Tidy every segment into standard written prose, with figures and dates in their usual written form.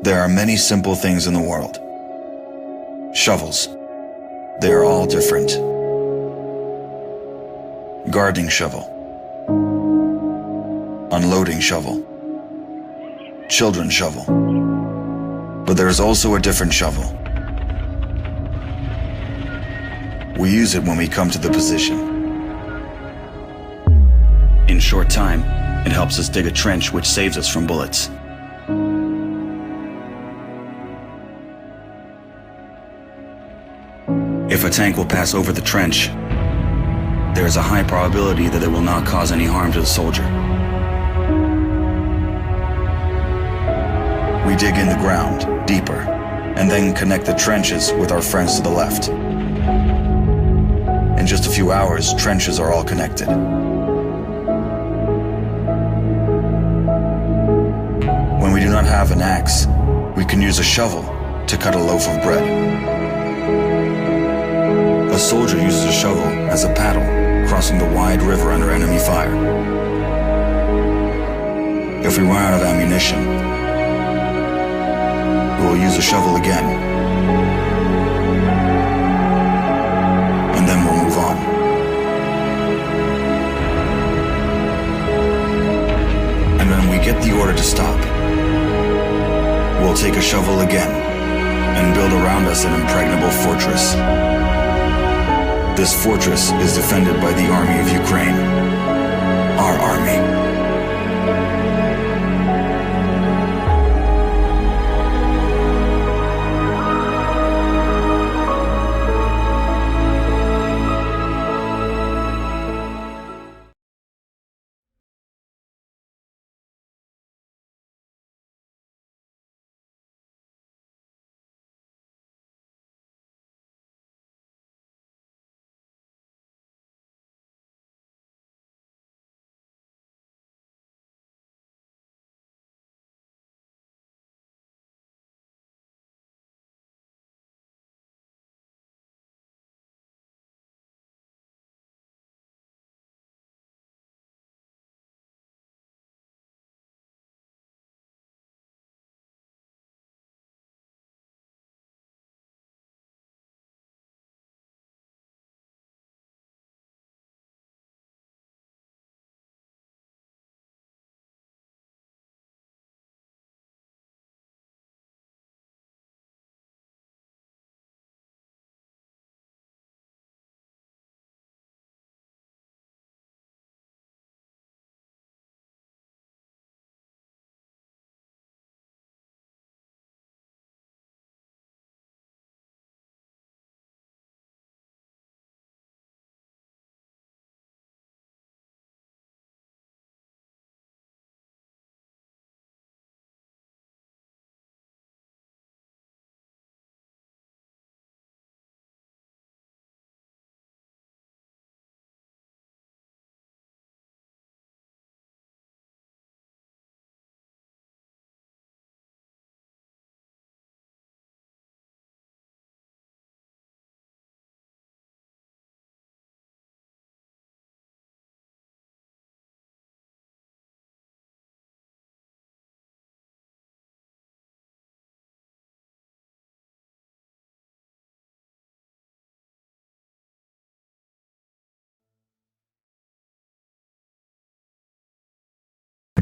There are many simple things in the world. Shovels. They are all different. Gardening shovel. Unloading shovel. Children's shovel. But there is also a different shovel. We use it when we come to the position. In short time, it helps us dig a trench which saves us from bullets. If a tank will pass over the trench, there is a high probability that it will not cause any harm to the soldier. We dig in the ground, deeper, and then connect the trenches with our friends to the left. In just a few hours, trenches are all connected. When we do not have an axe, we can use a shovel to cut a loaf of bread. A soldier uses a shovel as a paddle, crossing the wide river under enemy fire. If we run out of ammunition, we will use a shovel again, and then we'll move on. And when we get the order to stop, we'll take a shovel again and build around us an impregnable fortress. This fortress is defended by the army of Ukraine, our army.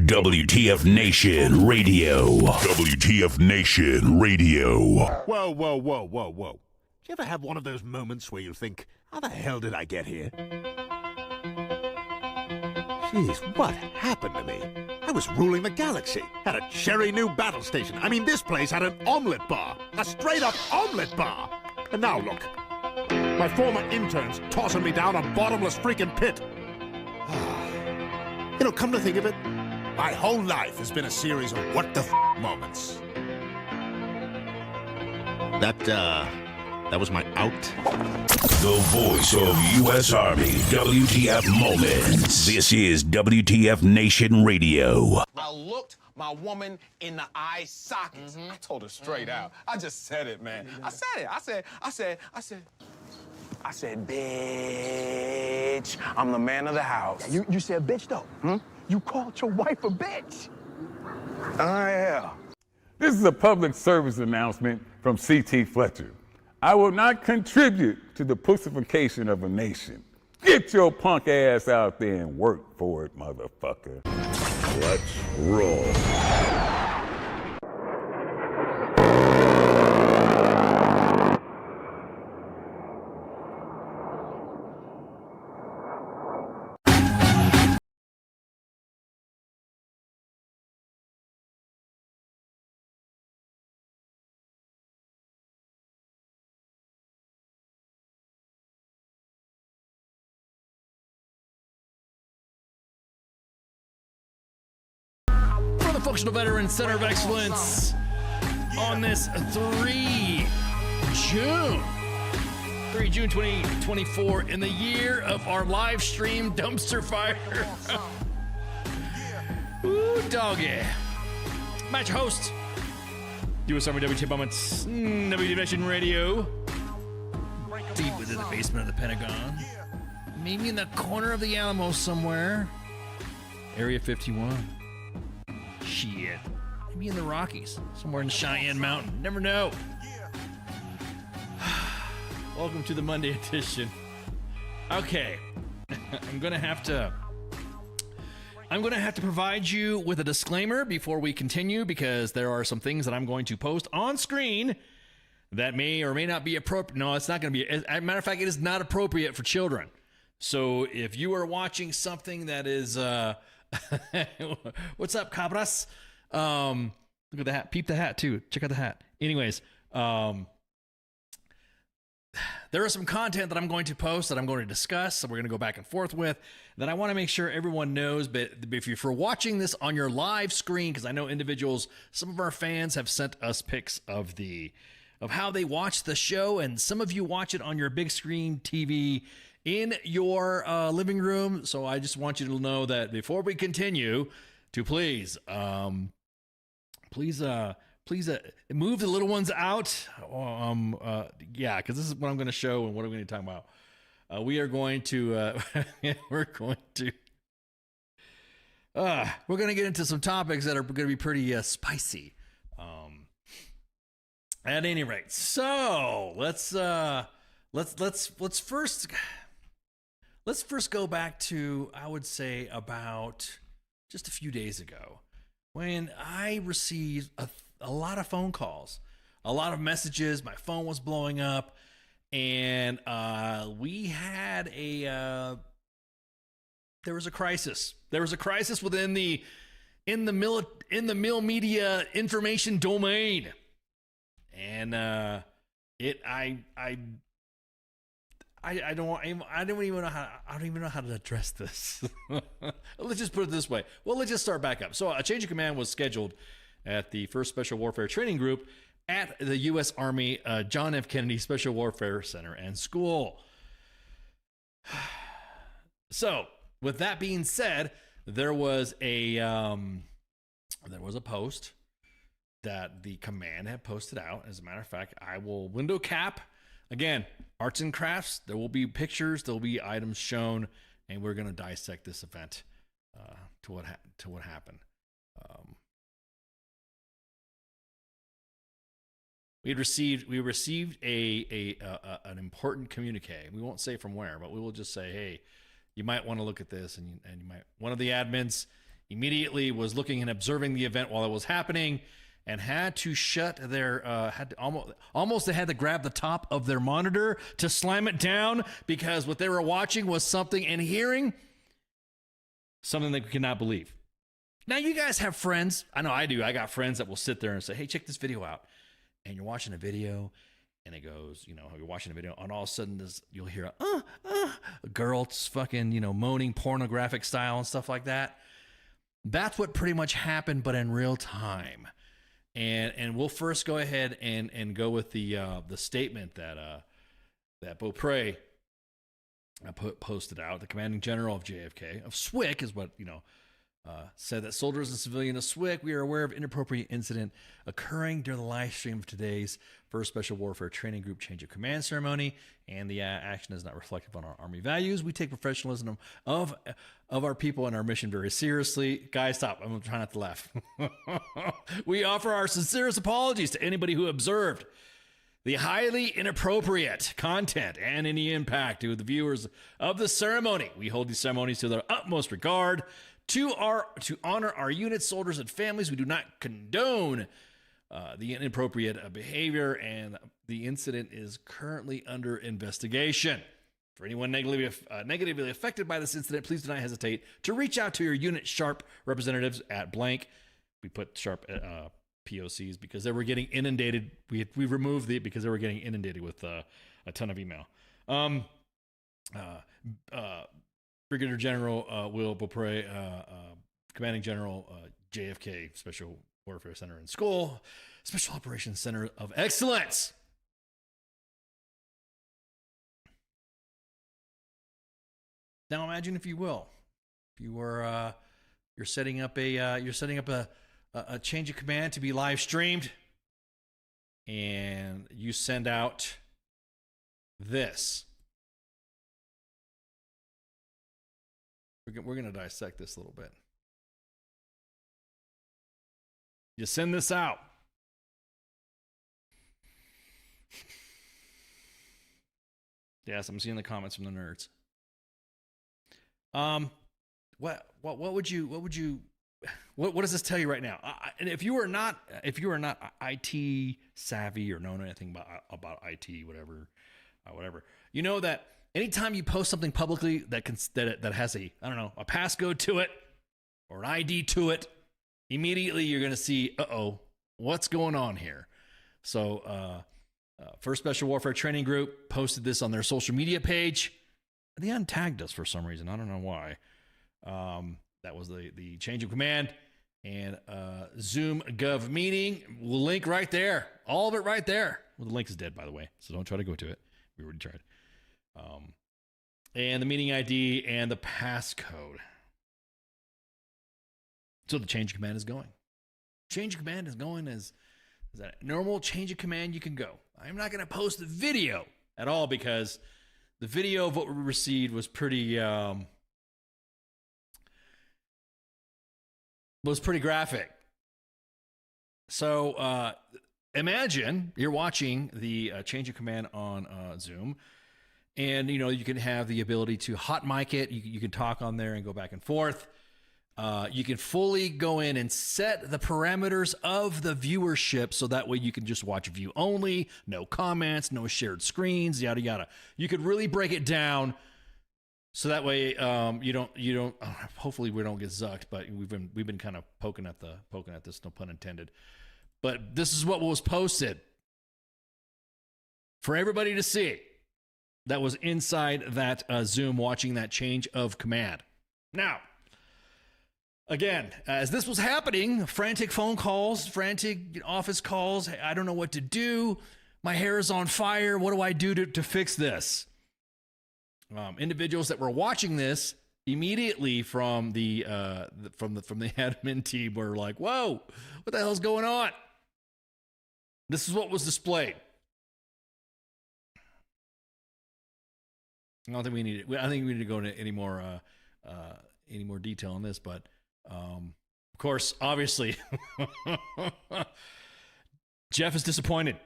WTF Nation Radio. WTF Nation Radio. Whoa, whoa, whoa, whoa, whoa. Do you ever have one of those moments where you think, how the hell did I get here? Jeez, what happened to me? I was ruling the galaxy, had a cherry new battle station. I mean, this place had an omelet bar, a straight-up omelet bar. And now look, my former interns tossing me down a bottomless freaking pit. You know, come to think of it, my whole life has been a series of what the moments. That was my out. The voice of U.S. Army, WTF Moments. This is WTF Nation Radio. I looked my woman in the eye sockets. I told her straight out. I just said it, man. I said it. I said, bitch, I'm the man of the house. Yeah, you said bitch, though. You called your wife a bitch. Yeah. This is a public service announcement from C.T. Fletcher. I will not contribute to the pussification of a nation. Get your punk ass out there and work for it, motherfucker. Let's roll. The Functional Veterans Center of Excellence on this 3 June 2024 in the year of our live stream dumpster fire. Ooh, doggy. Match host, U.S. Army WT Moments, WT Nation Radio, deep within the basement of the Pentagon, maybe in the corner of the Alamo somewhere, Area 51. Shit. Maybe in the Rockies, somewhere in Cheyenne Mountain. Never know. Welcome to the Monday edition. Okay. I'm gonna have to provide you with a disclaimer before we continue, because there are some things that I'm going to post on screen that may or may not be appropriate. No, it's not going to be. As a matter of fact, it is not appropriate for children. So if you are watching something that is what's up, cabras? Look at the hat. Peep the hat too. Check out the hat. Anyways, there is some content that I'm going to post that I'm going to discuss, that we're going to go back and forth with, that I want to make sure everyone knows. But if you're watching this on your live screen, because I know individuals, some of our fans have sent us pics of how they watch the show, and some of you watch it on your big screen TV in your living room. So I just want you to know that before we continue, to please move the little ones out. Yeah, because this is what I'm going to show and what I'm going to talk about. We are going to we're going to get into some topics that are going to be pretty spicy. At any rate, so let's first go back to, I would say, about just a few days ago, when I received a lot of phone calls, a lot of messages. My phone was blowing up, and we had there was a crisis. There was a crisis within the mill media information domain, and I don't even know how to address this. Let's just put it this way. Well, let's just start back up. So a change of command was scheduled at the 1st Special Warfare Training Group at the U.S. Army John F. Kennedy Special Warfare Center and School. So with that being said, there was a post that the command had posted out. As a matter of fact, I will window cap. Again, arts and crafts, there will be pictures, there will be items shown, and we're going to dissect this event to what happened. We received an important communique. We won't say from where, but we will just say, hey, you might want to look at this, and you might. One of the admins immediately was looking and observing the event while it was happening, and had to shut their had to grab the top of their monitor to slam it down, because what they were watching was something and hearing something they could not believe. Now, you guys have friends. I know I do. I got friends that will sit there and say, hey, check this video out. And you're watching a video, and it goes, you're watching a video, and all of a sudden you'll hear a girl fucking, moaning pornographic style and stuff like that. That's what pretty much happened, but in real time. And we'll first go ahead and go with the statement that Beaupre posted out. The commanding general of JFK, of SWCC is what said that soldiers and civilians of SWIC, we are aware of inappropriate incident occurring during the live stream of today's first Special Warfare Training Group change of command ceremony, and the action is not reflective on our Army values. We take professionalism of our people and our mission very seriously. Guys, stop. I'm trying not to laugh. We offer our sincerest apologies to anybody who observed the highly inappropriate content and any impact to the viewers of the ceremony. We hold these ceremonies to their utmost regard. To honor our unit, soldiers, and families, we do not condone the inappropriate behavior, and the incident is currently under investigation. For anyone negatively affected by this incident, please do not hesitate to reach out to your unit SHARP representatives at blank. We put SHARP POCs because they were getting inundated. We removed it because they were getting inundated with a ton of email. Brigadier General Will Beaupre, Commanding General JFK Special Warfare Center and School, Special Operations Center of Excellence. Now imagine, if you will, if you were you're setting up a change of command to be live streamed, and you send out this. We're going to dissect this a little bit. You send this out. Yes, I'm seeing the comments from the nerds. What does this tell you right now? And if you are not IT savvy or know anything about IT, whatever, you know that anytime you post something publicly that has a passcode to it or an ID to it, immediately you're going to see, what's going on here? So, First Special Warfare Training Group posted this on their social media page. They untagged us for some reason. I don't know why. That was the change of command, and Zoom Gov meeting. We'll link right there. All of it right there. Well, the link is dead, by the way, so don't try to go to it. We already tried. And the meeting ID and the passcode. So the change of command is going. Change of command is going as that normal change of command you can go. I'm not going to post the video at all because the video of what we received was pretty graphic. So imagine you're watching the change of command on Zoom. And, you can have the ability to hot mic it. You can talk on there and go back and forth. You can fully go in and set the parameters of the viewership so that way you can just watch view only, no comments, no shared screens, yada, yada. You could really break it down so that way you don't. Hopefully we don't get zucked, but we've been kind of poking at this, no pun intended. But this is what was posted for everybody to see. That was inside that Zoom watching that change of command. Now, again, as this was happening, frantic phone calls, frantic office calls. I don't know what to do. My hair is on fire. What do I do to fix this? Individuals that were watching this immediately from the admin team were like, "Whoa, what the hell's going on?" This is what was displayed. I don't think we need. I think we need to go into any more detail on this, but of course, obviously, Jeff is disappointed.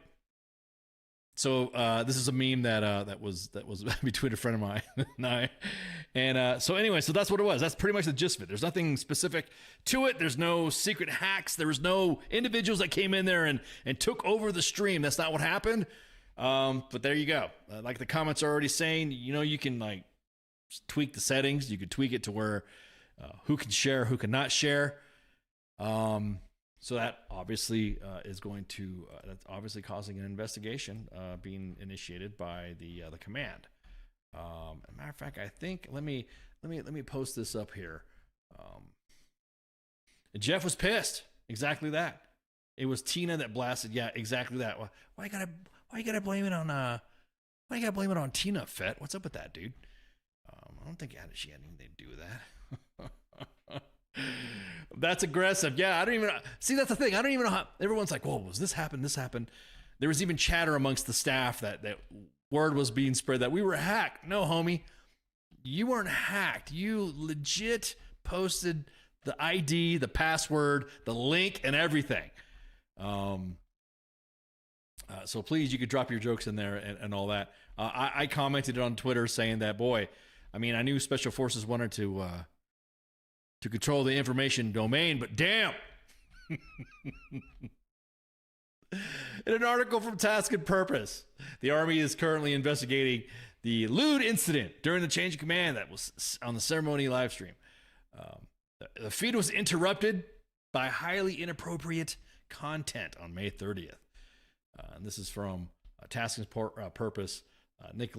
So this is a meme that was between a friend of mine and I, and so anyway, so that's what it was. That's pretty much the gist of it. There's nothing specific to it. There's no secret hacks. There was no individuals that came in there and took over the stream. That's not what happened. But there you go. Like the comments are already saying, you can tweak the settings. You could tweak it to where who can share, who cannot share. So that obviously is going to that's obviously causing an investigation being initiated by the command. As a matter of fact, I think let me post this up here. Jeff was pissed. Exactly that. It was Tina that blasted. Yeah, exactly that. Why you gotta blame it on why you gotta blame it on Tina, Fett? What's up with that, dude? I don't think she had anything to do with that. That's aggressive. Yeah, I don't even see. That's the thing. I don't even know how. Everyone's like, "Whoa, was this happened? This happened." There was even chatter amongst the staff that word was being spread that we were hacked. No, homie, you weren't hacked. You legit posted the ID, the password, the link, and everything. So please, you could drop your jokes in there and all that. I commented on Twitter saying that, boy, I mean, I knew Special Forces wanted to control the information domain, but damn. In an article from Task and Purpose, the Army is currently investigating the lewd incident during the change of command that was on the ceremony live stream. The feed was interrupted by highly inappropriate content on May 30th. And this is from Task and Purpose, Nick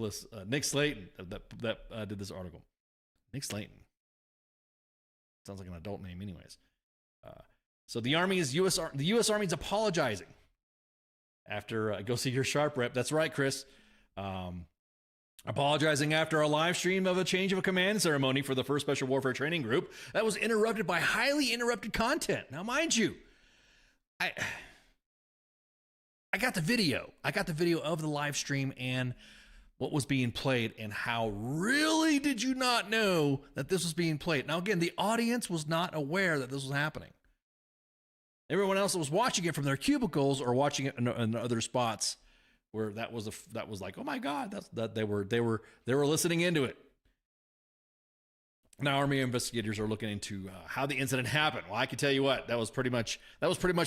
Slayton that did this article. Nick Slayton. Sounds like an adult name anyways. So the U.S. Army is apologizing after, go see your Sharp rep. That's right, Chris. Apologizing after a live stream of a change of a command ceremony for the 1st Special Warfare Training Group that was interrupted by highly interrupted content. Now, mind you, I got the video. I got the video of the live stream and what was being played, and how really did you not know that this was being played? Now, again, the audience was not aware that this was happening. Everyone else that was watching it from their cubicles or watching it in other spots where that was like, oh my God, they were listening into it. Now, Army investigators are looking into how the incident happened. Well, I can tell you what, that was pretty much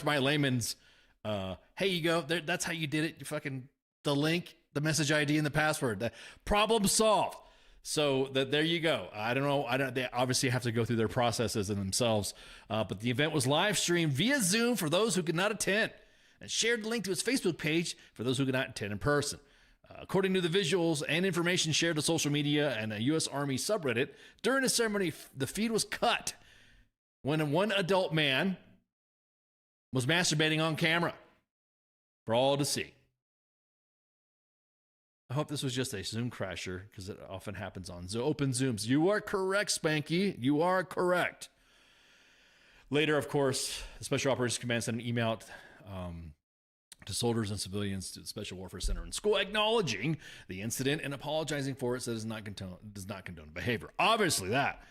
my layman's. Hey, you go. That's how you did it. You fucking the link, the message ID, and the password. The problem solved. So there you go. I don't know. They obviously have to go through their processes and themselves. But the event was live streamed via Zoom for those who could not attend, and shared the link to its Facebook page for those who could not attend in person. According to the visuals and information shared to social media and a U.S. Army subreddit, during the ceremony, the feed was cut when one adult man was masturbating on camera for all to see. I hope this was just a Zoom crasher, because it often happens on open Zooms. You are correct, Spanky. You are correct. Later, of course, the Special Operations Command sent an email out to soldiers and civilians to the Special Warfare Center and school, acknowledging the incident and apologizing for it. So it does not condone behavior. Obviously that.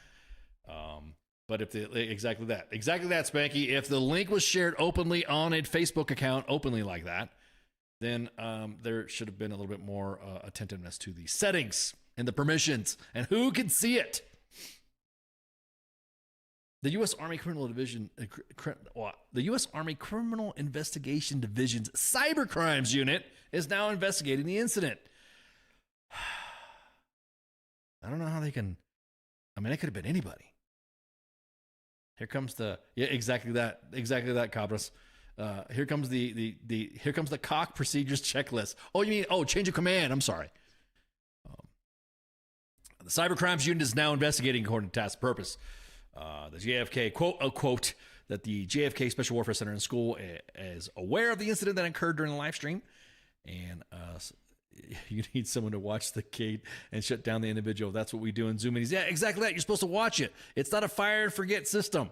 But if exactly that, Spanky, if the link was shared openly on a Facebook account, openly like that, then there should have been a little bit more attentiveness to the settings and the permissions and who can see it. The U.S. Army Criminal Division, the U.S. Army Criminal Investigation Division's Cyber Crimes Unit is now investigating the incident. I don't know how they can. I mean, it could have been anybody. Here comes exactly that, Cabras. Here comes here comes the COC procedures checklist. Oh, you mean change of command? I'm sorry. The Cyber Crimes Unit is now investigating, according to Task Purpose. The JFK, quote unquote, that the JFK Special Warfare Center and School is aware of the incident that occurred during the live stream, and you need someone to watch the gate and shut down the individual. That's what we do in Zoom meetings. Yeah, exactly that. You're supposed to watch it. It's not a fire and forget system.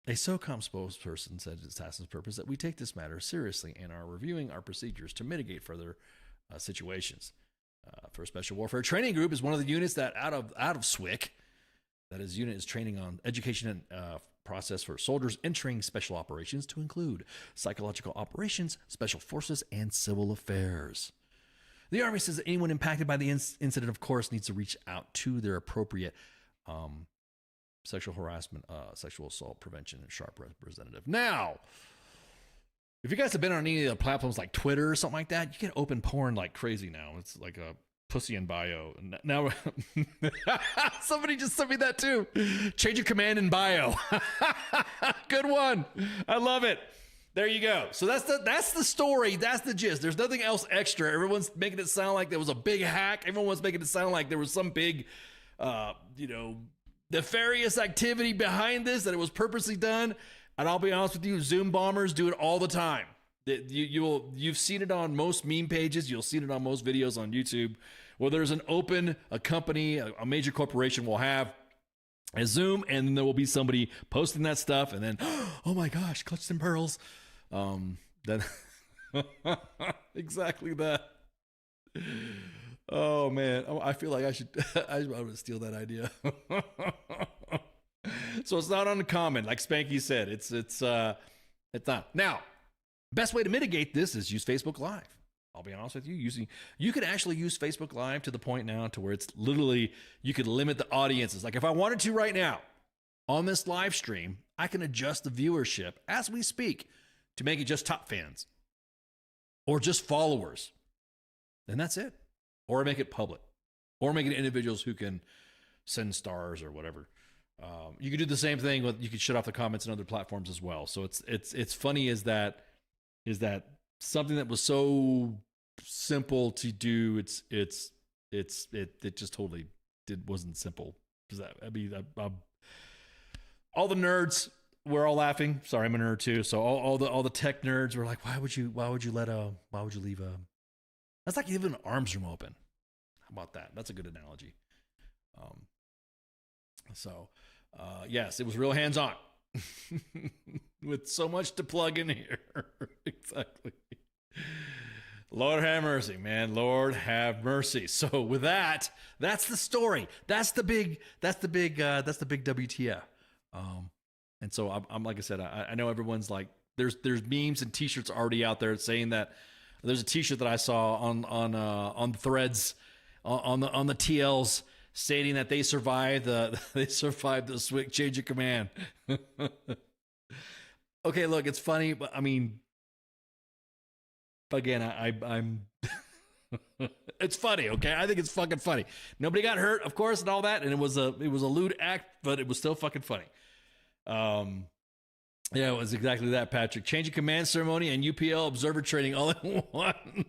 A SOCOM spokesperson said to Task Purpose that we take this matter seriously and are reviewing our procedures to mitigate further situations. For Special Warfare Training Group is one of the units that out of SWCC, that is unit is training on education and process for soldiers entering special operations to include psychological operations, special forces, and civil affairs. The Army says that anyone impacted by the incident, of course, needs to reach out to their appropriate sexual harassment, sexual assault prevention, and SHARP representative. Now, if you guys have been on any of the platforms like Twitter or something like that, you get open porn like crazy now. It's like a pussy in bio. Now, somebody just sent me that too. Change of command in bio. Good one. I love it. There you go. So that's the story. That's the gist. There's nothing else extra. Everyone's making it sound like there was a big hack. Everyone was making it sound like there was some big, nefarious activity behind this, that it was purposely done. And I'll be honest with you, Zoom bombers do it all the time. You've seen it on most meme pages. You'll see it on most videos on YouTube where there's a company, a major corporation will have a Zoom, and then there will be somebody posting that stuff, and then, oh my gosh, clutched in pearls. Then exactly that. Oh man, I feel like I would steal that idea. So it's not uncommon, like Spanky said. It's not. Now, best way to mitigate this is use Facebook Live. I'll be honest with you. You could actually use Facebook Live to the point now to where it's literally, you could limit the audiences. Like if I wanted to right now on this live stream, I can adjust the viewership as we speak to make it just top fans or just followers. And that's it. Or make it public, or make it individuals who can send stars or whatever. You could do the same thing with, you could shut off the comments on other platforms as well. So it's funny is that something that was so simple to do, it just totally wasn't simple. All the nerds were all laughing. Sorry, I'm a nerd too. So all the tech nerds were like, why would you leave that's like leaving an arms room open. How about that? That's a good analogy. Yes, it was real hands-on with so much to plug in here. Exactly. Lord have mercy, man. Lord have mercy. So with that, that's the story. That's the big WTF. And so I'm like I said, I know everyone's like, there's memes and t-shirts already out there saying that. There's a t-shirt that I saw on Threads on the TLs stating that they survived the switch change of command. Okay, look, it's funny, but I mean, again, I'm it's funny, okay? I think it's fucking funny. Nobody got hurt, of course, and all that, and it was a lewd act, but it was still fucking funny. Yeah, it was exactly that, Patrick. Change of command ceremony and UPL observer training all in one.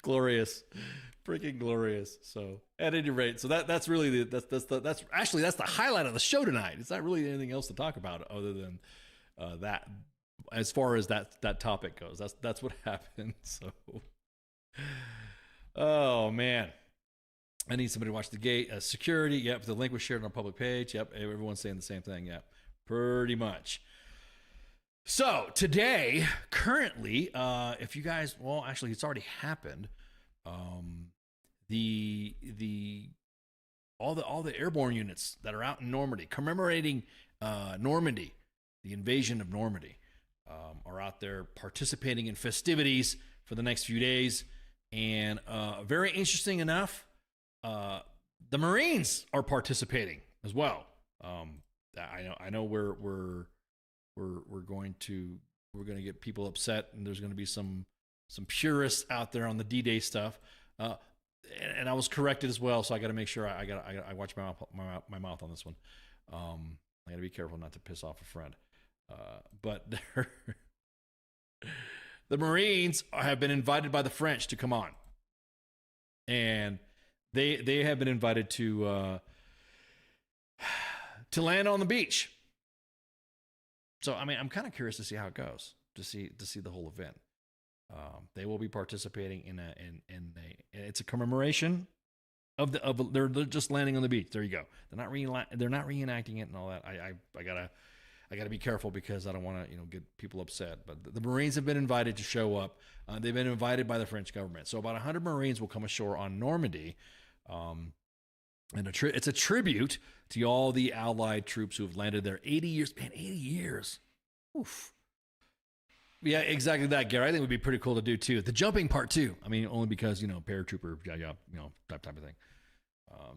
Glorious. Freaking glorious. So at any rate, so that's really that's the highlight of the show tonight. It's not really anything else to talk about other than that. As far as that topic goes, that's what happened. So, oh man, I need somebody to watch the gate. Security. Yep, the link was shared on our public page. Yep, everyone's saying the same thing. Yep, pretty much. So today, currently, if you guys, well, actually, it's already happened. All the airborne units that are out in Normandy commemorating Normandy, the invasion of Normandy, are out there participating in festivities for the next few days. And very interesting enough, the Marines are participating as well. I know we're going to get people upset, and there's going to be some purists out there on the D-Day stuff. And I was corrected as well, so I got to make sure I watch my mouth on this one. I got to be careful not to piss off a friend. But the Marines have been invited by the French to come on, and they have been invited to land on the beach. So I mean, I'm kind of curious to see how it goes, to see the whole event. They will be participating in it's a commemoration of they're just landing on the beach. There you go. They're not reenacting it and all that. I gotta be careful because I don't want to get people upset. But the Marines have been invited to show up. They've been invited by the French government. So about 100 Marines will come ashore on Normandy. And it's a tribute to all the Allied troops who have landed there. 80 years, man, 80 years. Oof. Yeah, exactly that, Gary. I think it would be pretty cool to do too. The jumping part too. I mean, only because paratrooper, that type of thing.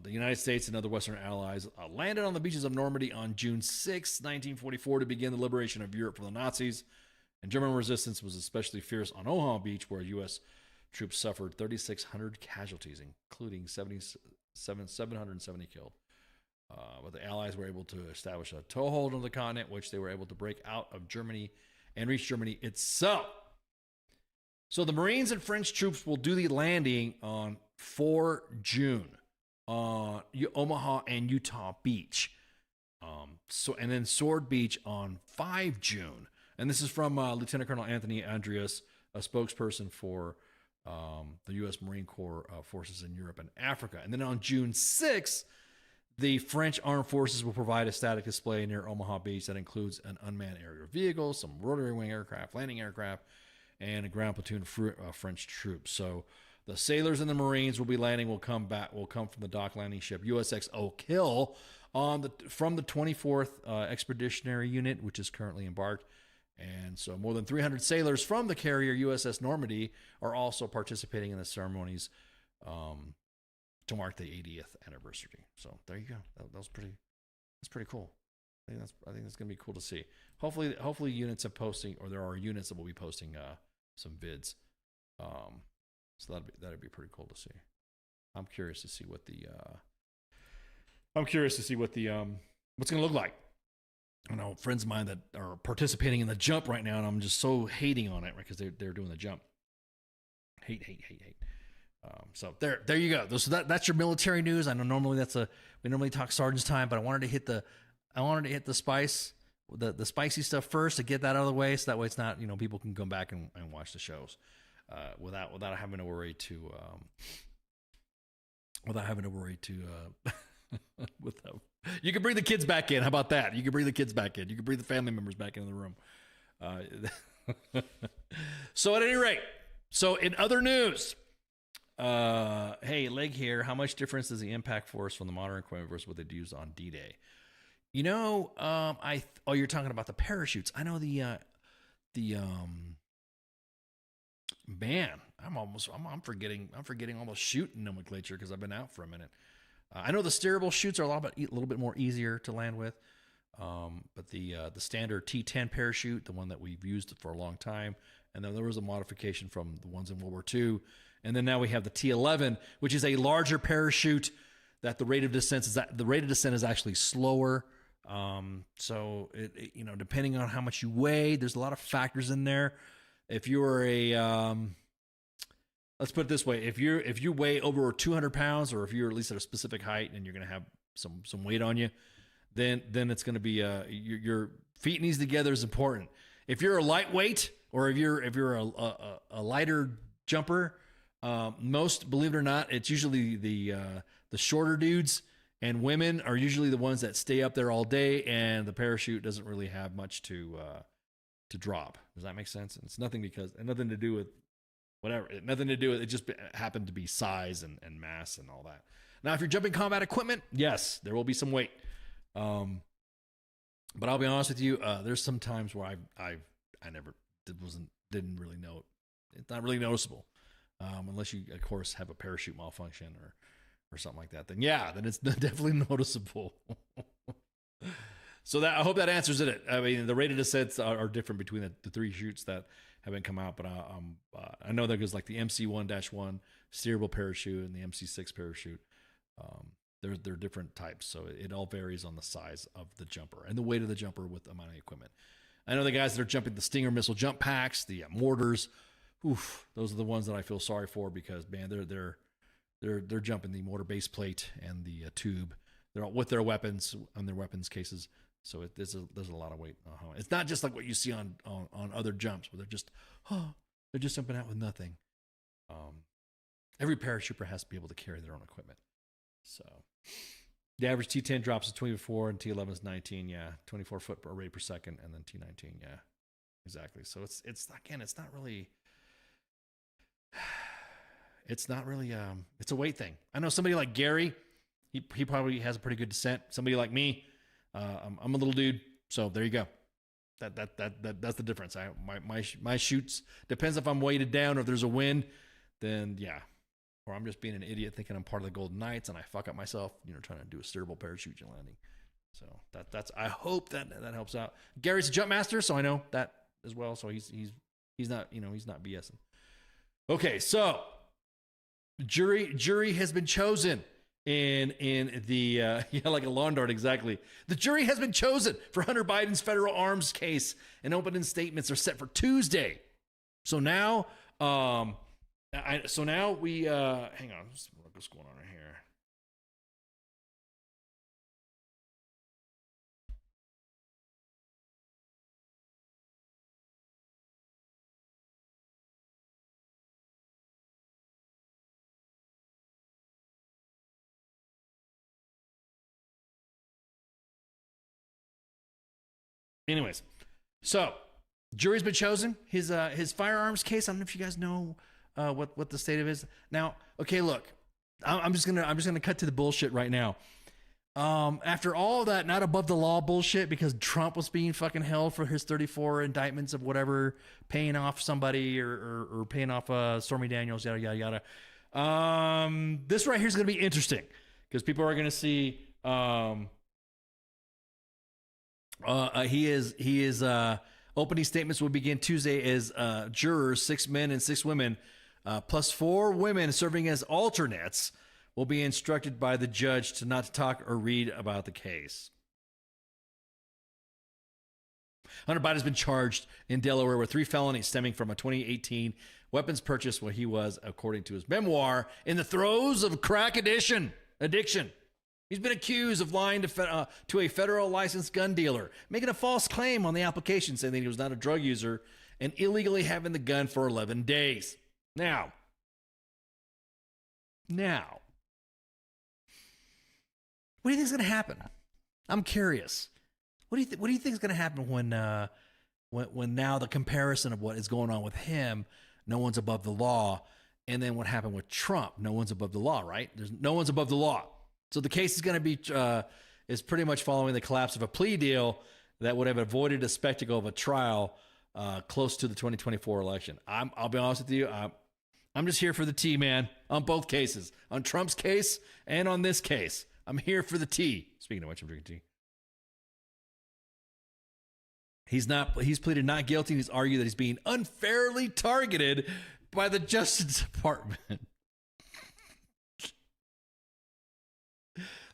The United States and other Western allies landed on the beaches of Normandy on June 6, 1944, to begin the liberation of Europe from the Nazis. And German resistance was especially fierce on Omaha Beach, where U.S. troops suffered 3,600 casualties, including 770 killed. But the Allies were able to establish a toehold on the continent, which they were able to break out of Germany and reach Germany itself. So the Marines and French troops will do the landing on 4 June on Omaha and Utah Beach. And then Sword Beach on 5 June. And this is from Lieutenant Colonel Anthony Andreas, a spokesperson for the U.S. Marine Corps forces in Europe and Africa. And then on June 6th, the French Armed Forces will provide a static display near Omaha Beach that includes an unmanned aerial vehicle, some rotary wing aircraft, landing aircraft, and a ground platoon of French troops. So the sailors and the Marines will be landing. Will come from the dock landing ship USX Oak Hill from the 24th Expeditionary Unit, which is currently embarked. And so more than 300 sailors from the carrier USS Normandy are also participating in the ceremonies to mark the 80th anniversary. So there you go. That's pretty cool. I think that's gonna be cool to see. Hopefully units are posting, or there are units that will be posting some vids. So that'd be pretty cool to see. I'm curious to see what what's gonna look like. I know friends of mine that are participating in the jump right now, and I'm just so hating on it, right? Because they're doing the jump. Hate. So there you go. So that's your military news. I know normally we normally talk sergeant's time, but I wanted to hit the spice, the spicy stuff first to get that out of the way, so that way it's not, people can go back and watch the shows without having to worry to you can bring the kids back in. How about that? You can bring the kids back in. You can bring the family members back into the room. So at any rate, in other news, hey, Leg here. How much difference does the impact force from the modern equipment versus what they'd use on D-Day? You're talking about the parachutes. I know man, I'm forgetting all the shooting nomenclature because I've been out for a minute. I know the steerable chutes are a little bit more easier to land with, but the standard T10 parachute, the one that we've used for a long time, and then there was a modification from the ones in World War II, and then now we have the T11, which is a larger parachute that the rate of descent is actually slower. So it depending on how much you weigh, there's a lot of factors in there. If you're let's put it this way: if you weigh over 200 pounds, or if you're at least at a specific height and you're going to have some weight on you, then it's going to be your feet knees together is important. If you're a lightweight, or if you're a lighter jumper, most, believe it or not, it's usually the shorter dudes, and women are usually the ones that stay up there all day, and the parachute doesn't really have much to drop. Does that make sense? And it's nothing to do with whatever. Nothing to do with it. Just happened to be size and mass and all that. Now, if you're jumping combat equipment, yes, there will be some weight. But I'll be honest with you, there's some times where I didn't really know. It's not really noticeable, unless you, of course, have a parachute malfunction or something like that. Then it's definitely noticeable. So I hope that answers it. I mean, the rated descents are different between the three chutes that haven't come out, but I know that goes like the MC1-1 steerable parachute and the MC6 parachute. They're different types, so it all varies on the size of the jumper and the weight of the jumper with the amount of equipment. I know the guys that are jumping the Stinger missile jump packs, the mortars. Oof, those are the ones that I feel sorry for because man, they're jumping the mortar base plate and the tube. They're all with their weapons on their weapons cases. So there's a lot of weight. It's not just like what you see on other jumps where they're just jumping out with nothing. Every paratrooper has to be able to carry their own equipment. So the average T10 drops to 24 and T11 is 19. Yeah, 24 foot per rate per second, and then T19. Yeah, exactly. So it's not really. It's a weight thing. I know somebody like Gary. He probably has a pretty good descent. Somebody like me. I'm a little dude, so there you go. That's the difference. My shoots depends if I'm weighted down or if there's a wind, then yeah. Or I'm just being an idiot thinking I'm part of the Golden Knights and I fuck up myself, trying to do a steerable parachute landing. So that's I hope that helps out. Gary's a jump master, so I know that as well. So he's not he's not BSing. Okay, so jury has been chosen. In the like a lawn dart, exactly. The jury has been chosen for Hunter Biden's federal arms case, and opening statements are set for Tuesday. So now, we hang on, what's going on here? Anyways, so jury's been chosen. His firearms case. I don't know if you guys know what the state of is now. Okay, look, I'm just gonna cut to the bullshit right now. After all that not above the law bullshit, because Trump was being fucking held for his 34 indictments of whatever, paying off somebody or paying off Stormy Daniels, yada yada yada. This right here is gonna be interesting because people are gonna see. He is opening statements will begin Tuesday as jurors, 6 men and 6 women, plus 4 women serving as alternates, will be instructed by the judge to not talk or read about the case. Hunter Biden has been charged in Delaware with 3 felonies stemming from a 2018 weapons purchase where he was, according to his memoir, in the throes of crack addiction. He's been accused of lying to a federal licensed gun dealer, making a false claim on the application saying that he was not a drug user and illegally having the gun for 11 days. Now, what do you think is going to happen? I'm curious. What do you think is going to happen when now the comparison of what is going on with him, no one's above the law, and then what happened with Trump, no one's above the law, right? No one's above the law. So the case is going to be is pretty much following the collapse of a plea deal that would have avoided a spectacle of a trial close to the 2024 election. I'll be honest with you. I'm just here for the tea, man, on both cases, on Trump's case and on this case. I'm here for the tea. Speaking of which, I'm drinking tea. He's pleaded not guilty. And he's argued that he's being unfairly targeted by the Justice Department.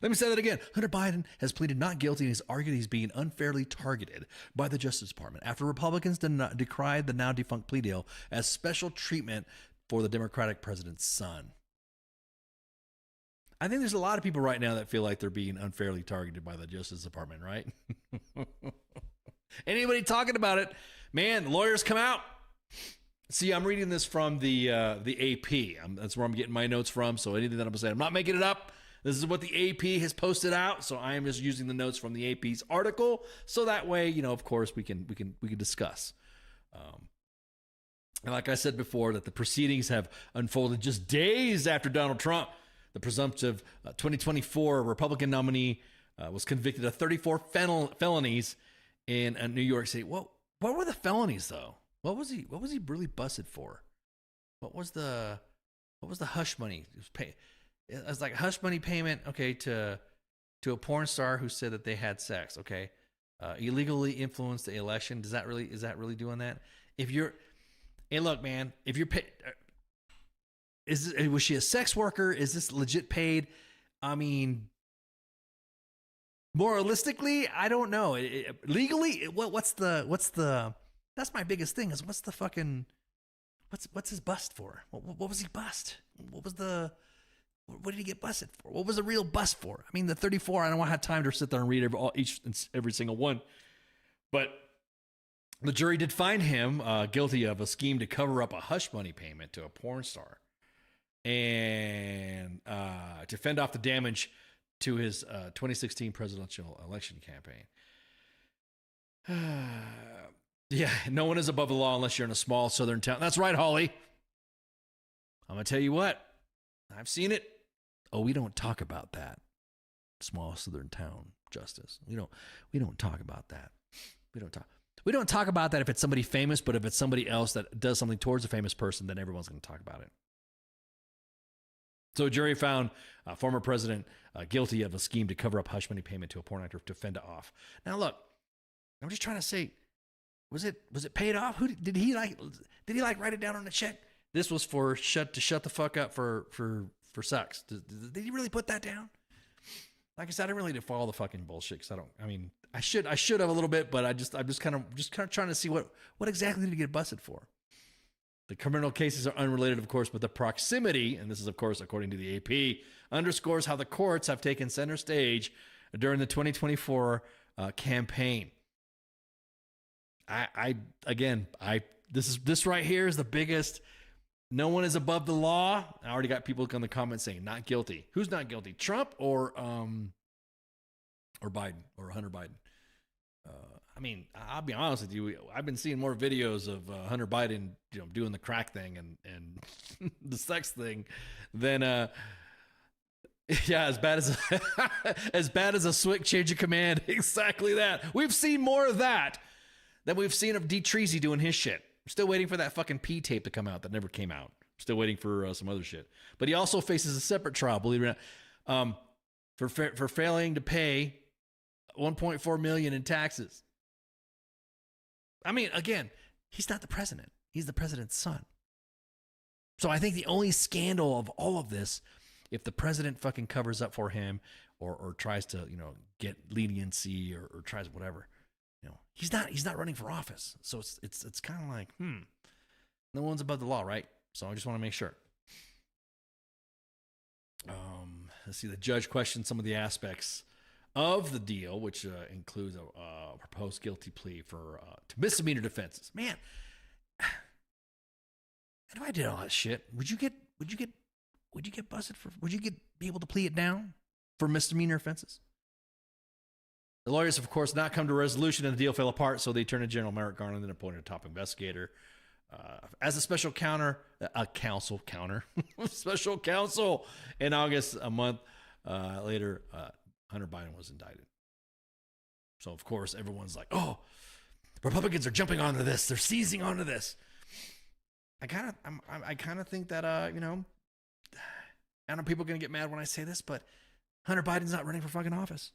Let me say that again. Hunter Biden has pleaded not guilty and he's argued he's being unfairly targeted by the Justice Department after Republicans decried the now defunct plea deal as special treatment for the Democratic president's son. I think there's a lot of people right now that feel like they're being unfairly targeted by the Justice Department, right? Anybody talking about it, man, the lawyers come out. See, I'm reading this from the AP. That's where I'm getting my notes from. So anything that I'm saying, I'm not making it up. This is what the AP has posted out, so I am just using the notes from the AP's article, so that way, of course, we can discuss. And like I said before, that the proceedings have unfolded just days after Donald Trump, the presumptive 2024 Republican nominee, was convicted of 34 felonies in New York City. What were the felonies though? What was he really busted for? What was the hush money? It was like hush money payment, okay, to a porn star who said that they had sex, okay. Illegally influenced the election. Is that really doing that? Hey, look, man, if you're paid, was she a sex worker? Is this legit paid? I mean, moralistically, I don't know. Legally, what's the? That's my biggest thing. Is what's his bust for? What was he bust? What did he get busted for? What was the real bust for? I mean, the 34, I don't have time to sit there and read every single one. But the jury did find him guilty of a scheme to cover up a hush money payment to a porn star and to fend off the damage to his 2016 presidential election campaign. Yeah, no one is above the law unless you're in a small southern town. That's right, Holly. I'm going to tell you what. I've seen it. Oh, we don't talk about that. Small southern town justice. We don't talk about that. We don't talk about that if it's somebody famous, but if it's somebody else that does something towards a famous person, then everyone's going to talk about it. So a jury found former president guilty of a scheme to cover up hush money payment to a porn actor to fend it off. Now look, I'm just trying to say, was it paid off? Did he write it down on a check? This was for shut the fuck up for sex. Did he really put that down? Like I said, I didn't really follow the fucking bullshit because I should have a little bit, but I'm just kind of trying to see what exactly did he get busted for. The criminal cases are unrelated, of course, but the proximity, and this is, of course, according to the AP, underscores how the courts have taken center stage during the 2024 campaign. This right here is the biggest. No one is above the law. I already got people in the comments saying not guilty. Who's not guilty? Trump or Biden or Hunter Biden? mean, I'll be honest with you. I've been seeing more videos of Hunter Biden, doing the crack thing and the sex thing than, as bad as as bad as a swift change of command. Exactly that. We've seen more of that than we've seen of D. Treasy doing his shit. I'm still waiting for that fucking P tape to come out that never came out. Still waiting for some other shit. But he also faces a separate trial, believe it or not, for failing to pay $1.4 million in taxes. I mean, again, he's not the president. He's the president's son. So I think the only scandal of all of this, if the president fucking covers up for him or tries to, get leniency or tries whatever, he's not running for office. So it's kind of like, no one's above the law, right? So I just want to make sure. Let's see. The judge questioned some of the aspects of the deal, which includes a proposed guilty plea to misdemeanor defenses. Man, if I did all that shit, would you get busted for? Would you be able to plea it down for misdemeanor offenses? The lawyers, of course, not come to a resolution, and the deal fell apart. So the Attorney General Merrick Garland then appointed a top investigator as a special special counsel in August. A month later, Hunter Biden was indicted. So, of course, everyone's like, oh, Republicans are jumping onto this. They're seizing onto this. I kind of think that, I know people are going to get mad when I say this, but Hunter Biden's not running for fucking office.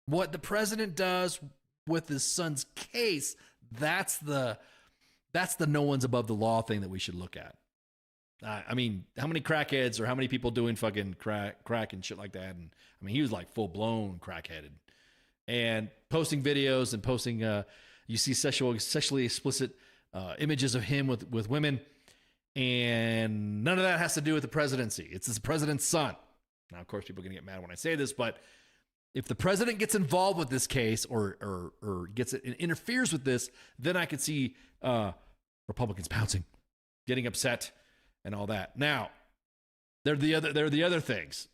What the president does with his son's case, that's the no one's above the law thing that we should look at. I mean, how many crackheads or how many people doing fucking crack and shit like that? And I mean, he was like full blown crackheaded and posting videos and posting, you see sexually explicit images of him with women. And none of that has to do with the presidency. It's the president's son. Now, of course, people are going to get mad when I say this, but if the president gets involved with this case or gets it and interferes with this, then I could see Republicans pouncing, getting upset, and all that. Now, they're the other things.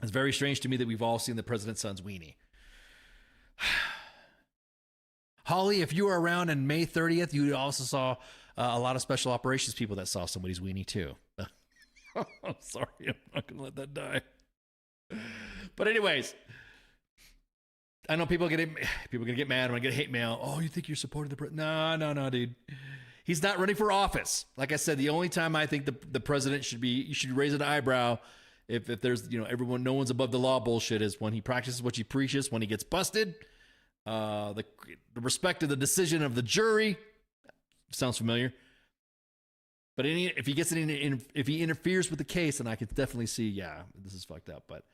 It's very strange to me that we've all seen the president's son's weenie. Holly, if you were around on May 30th, you also saw a lot of special operations people that saw somebody's weenie too. I'm sorry, I'm not gonna let that die. But anyways, I know people are gonna get mad when I get hate mail. Oh, you think you're supporting the president? No, dude. He's not running for office. Like I said, the only time I think the president you should raise an eyebrow if there's, no one's above the law bullshit is when he practices what he preaches, when he gets busted, the respect of the decision of the jury. Sounds familiar. But if he interferes with the case, then I could definitely see, this is fucked up. But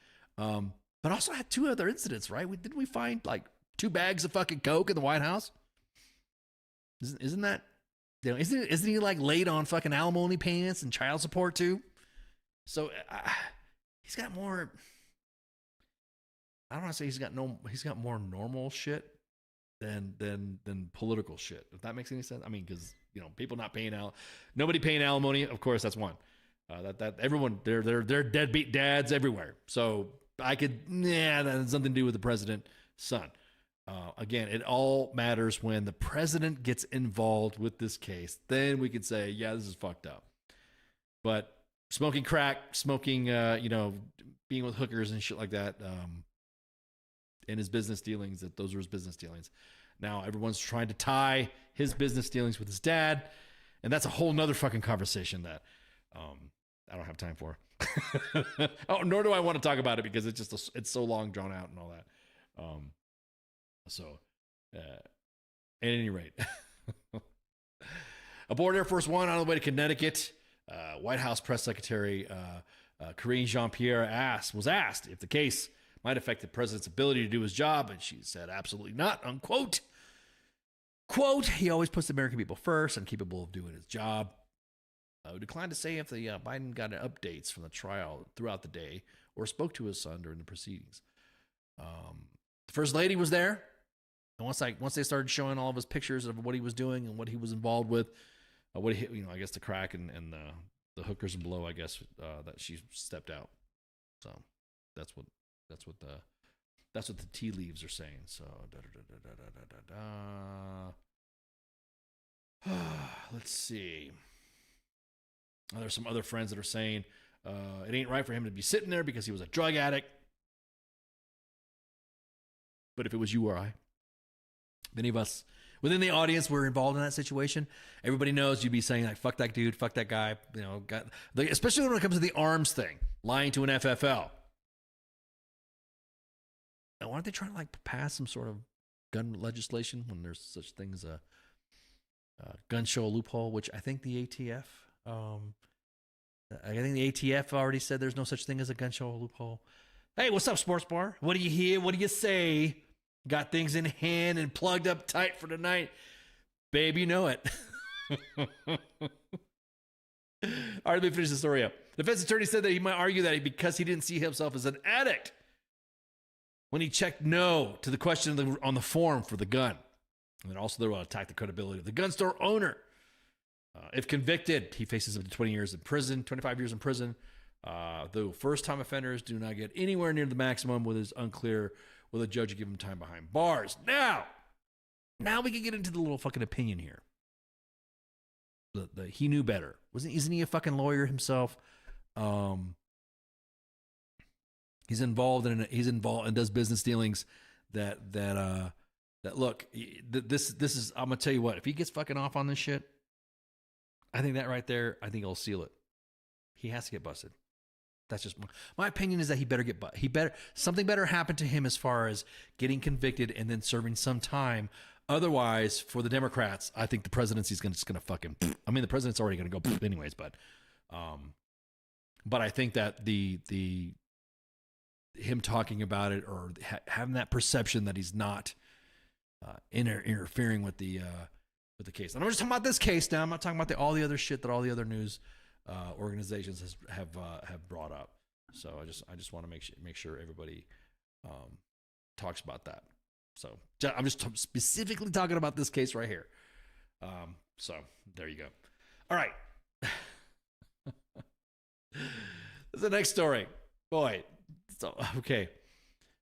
also had 2 other incidents, right? Didn't we find like 2 bags of fucking coke in the White House? Isn't that? Isn't he like late on fucking alimony payments and child support too? So he's got more. I don't want to say he's got more normal shit than political shit. If that makes any sense. I mean, because people not paying nobody paying alimony. Of course, that's one. That everyone they're deadbeat dads everywhere. So that has something to do with the president's son. Again, it all matters when the president gets involved with this case. Then we could say, this is fucked up. But smoking crack, being with hookers and shit like that, and his business dealings, those were his business dealings. Now everyone's trying to tie his business dealings with his dad, and that's a whole nother fucking conversation that I don't have time for. Nor do I want to talk about it because it's so long drawn out and all that. At any rate, aboard Air Force One on the way to Connecticut, White House Press Secretary Karine Jean-Pierre was asked if the case might affect the president's ability to do his job, and she said, absolutely not, unquote. Quote, he always puts the American people first and capable of doing his job. Declined to say if the Biden got updates from the trial throughout the day or spoke to his son during the proceedings. The First Lady was there. And once they started showing all of his pictures of what he was doing and what he was involved with, I guess the crack and the hookers and blow, I guess, that she stepped out. So that's what That's what the tea leaves are saying. So, let's see. There's some other friends that are saying it ain't right for him to be sitting there because he was a drug addict. But if it was you or I, if any of us within the audience were involved in that situation, everybody knows you'd be saying like, fuck that dude, fuck that guy, you know, especially when it comes to the arms thing, lying to an FFL. Now, why aren't they trying to like pass some sort of gun legislation when there's such thing as a gun show loophole, which I think the ATF, already said there's no such thing as a gun show loophole. Hey, what's up, Sports Bar? What do you hear? What do you say? Got things in hand and plugged up tight for tonight. Babe, you know it. All right, let me finish the story up. The defense attorney said that he might argue that because he didn't see himself as an addict when he checked no to the question on the form for the gun. And then also they will attack the credibility of the gun store owner. If convicted, he faces up to 20 years in prison, 25 years in prison. Though first-time offenders do not get anywhere near the maximum, with it's unclear will the judge give him time behind bars. Now we can get into the little fucking opinion here. He knew better. Isn't he a fucking lawyer himself? He's involved and does business dealings that look, this is, I'm gonna tell you what, if he gets fucking off on this shit, I think that right there, I think he'll seal it. He has to get busted. That's just my opinion is that he better get something better happen to him as far as getting convicted and then serving some time. Otherwise, for the Democrats, I think the presidency's just gonna fucking. I mean, the president's already gonna go anyways, but I think that the him talking about it or having that perception that he's not interfering with the case. And I'm just talking about this case now. I'm not talking about all the other shit that all the other news organizations have brought up. So I just want to make sure everybody talks about that. So I'm just specifically talking about this case right here. So there you go. All right. The next story. Boy. So, okay.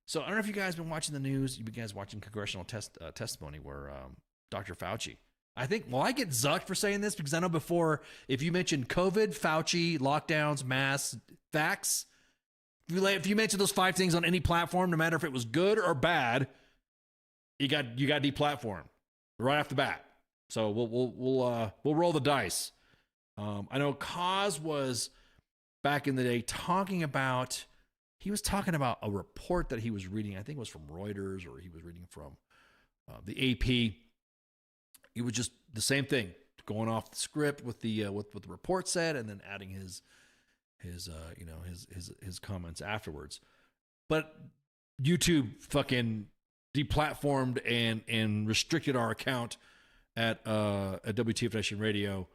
So I don't know if you guys been watching the news. You guys watching congressional testimony where Dr. Fauci. I get zucked for saying this because I know before, if you mentioned COVID, Fauci, lockdowns, masks, facts, if you mention those 5 things on any platform, no matter if it was good or bad, you got deplatformed right off the bat. So we'll roll the dice. I know Kaz was back in the day talking about a report that he was reading. I think it was from Reuters or he was reading from the AP. It was just the same thing, going off the script with what the report said, and then adding his comments afterwards. But YouTube fucking deplatformed and restricted our account at WTF Nation Radio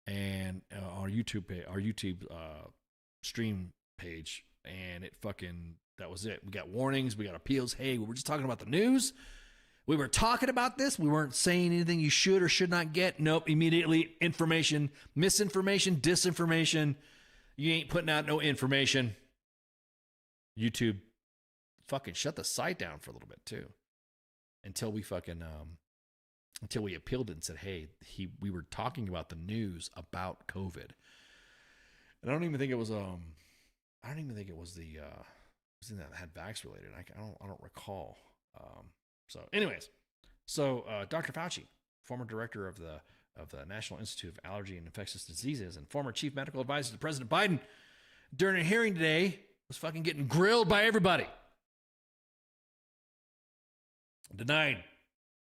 and our YouTube stream page, and that was it. We got warnings, we got appeals. Hey, we were just talking about the news. We were talking about this. We weren't saying anything you should or should not get. Nope. Immediately information, misinformation, disinformation. You ain't putting out no information. YouTube fucking shut the site down for a little bit too. Until we appealed it and said, hey, we were talking about the news about COVID. And I don't even think it was the thing that had vax related. I don't recall. So anyways, Dr. Fauci, former director of the National Institute of Allergy and Infectious Diseases and former chief medical advisor to President Biden, during a hearing today, was fucking getting grilled by everybody. Denied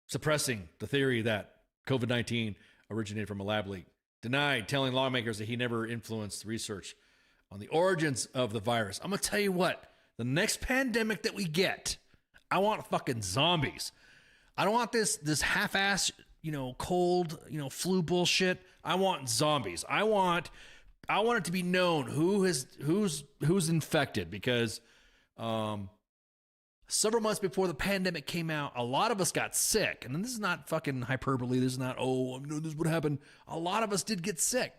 suppressing the theory that COVID-19 originated from a lab leak. Denied telling lawmakers that he never influenced research on the origins of the virus. I'm going to tell you what, the next pandemic that we get, I want fucking zombies. I don't want this half-ass, cold, flu bullshit. I want zombies. I want it to be known who's infected, because several months before the pandemic came out, a lot of us got sick. And this is not fucking hyperbole. This is not, this is what happened. A lot of us did get sick.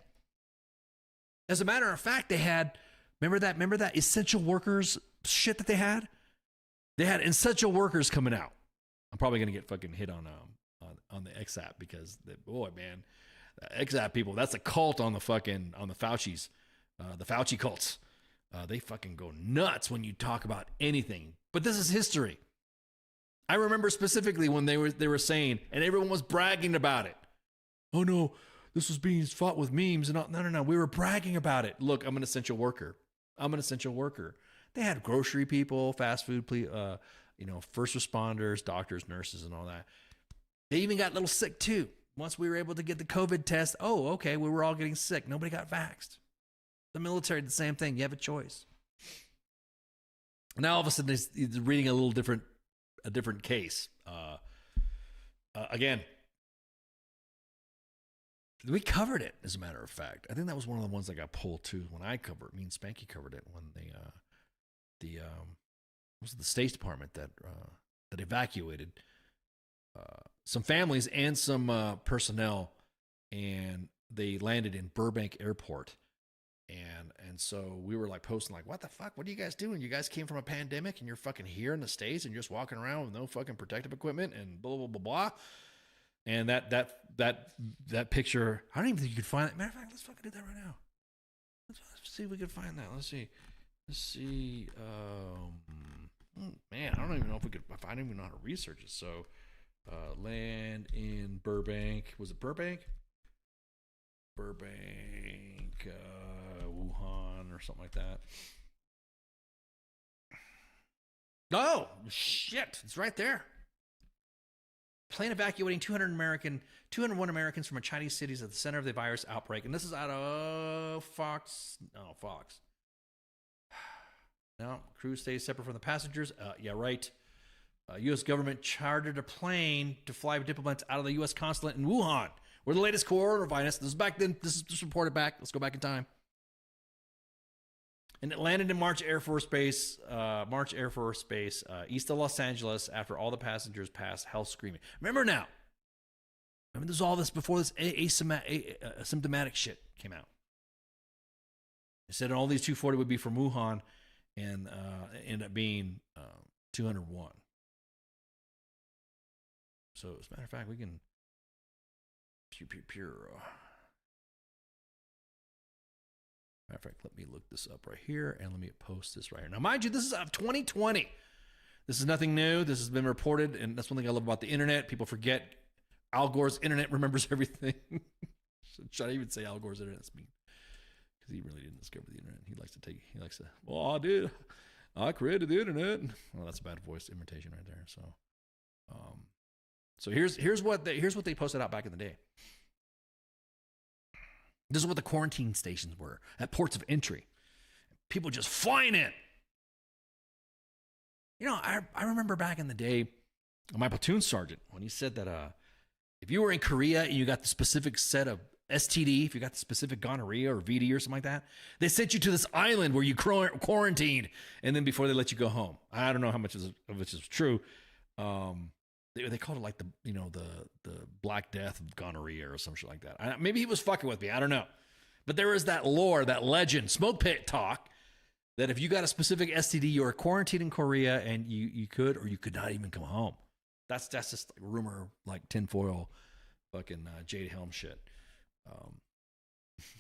As a matter of fact, they had, remember that essential workers shit that they had? They had essential workers coming out. I'm probably gonna get fucking hit on the X app because boy, man, the X app people, that's a cult on the Fauci's, the Fauci cults. They fucking go nuts when you talk about anything. But this is history. I remember specifically when they were saying, and everyone was bragging about it. Oh no, this was being fought with memes and all. No. We were bragging about it. Look, I'm an essential worker. They had grocery people, fast food, first responders, doctors, nurses, and all that. They even got a little sick too. Once we were able to get the COVID test, oh, okay, we were all getting sick. Nobody got vaxxed. The military did the same thing. You have a choice. Now all of a sudden he's reading a different case. Again, we covered it, as a matter of fact. I think that was one of the ones that got pulled too when I covered it. Me and Spanky covered it when was the State Department that evacuated some families and some personnel, and they landed in Burbank Airport. And so we were like posting like, what the fuck? What are you guys doing? You guys came from a pandemic and you're fucking here in the States and you're just walking around with no fucking protective equipment and blah, blah, blah, blah. And that picture, I don't even think you could find it. Matter of fact, let's fucking do that right now. Let's see if we can find that. Let's see. Man, I don't even know if I don't even know how to research it. So, land in Burbank. Was it Burbank? Wuhan or something like that. Oh, shit. It's right there. Plane evacuating 201 Americans from a Chinese city at the center of the virus outbreak. And this is out of Fox. No, crew stays separate from the passengers. Yeah, right. U.S. government chartered a plane to fly diplomats out of the U.S. consulate in Wuhan, where the latest coronavirus. This is back then. This is just reported back. Let's go back in time. And it landed in March Air Force Base, east of Los Angeles, after all the passengers passed health screening. Remember there's all this before this asymptomatic shit came out. They said all these 240 would be from Wuhan, and ended up being 201. So, as a matter of fact, we can pure. Matter of fact, let me look this up right here, and let me post this right here. Now, mind you, this is of 2020. This is nothing new. This has been reported, and that's one thing I love about the internet. People forget Al Gore's internet remembers everything. Should I even say Al Gore's internet? That's mean, because he really didn't discover the internet. He likes to, well, I did. I created the internet. Well, that's a bad voice imitation right there. So here's what they posted out back in the day. This is what the quarantine stations were at ports of entry. People just flying in. You know, I remember back in the day, my platoon sergeant, when he said that if you were in Korea and you got the specific set of STD, if you got the specific gonorrhea or VD or something like that, they sent you to this island where you quarantined, and then before they let you go home. I don't know how much of which is true. They called it like the Black Death of gonorrhea or some shit like that. Maybe he was fucking with me. I don't know. But there is that lore, that legend, smoke pit talk, that if you got a specific STD, you were quarantined in Korea and you could or you could not even come home. That's just like rumor, like tinfoil, fucking Jade Helm shit.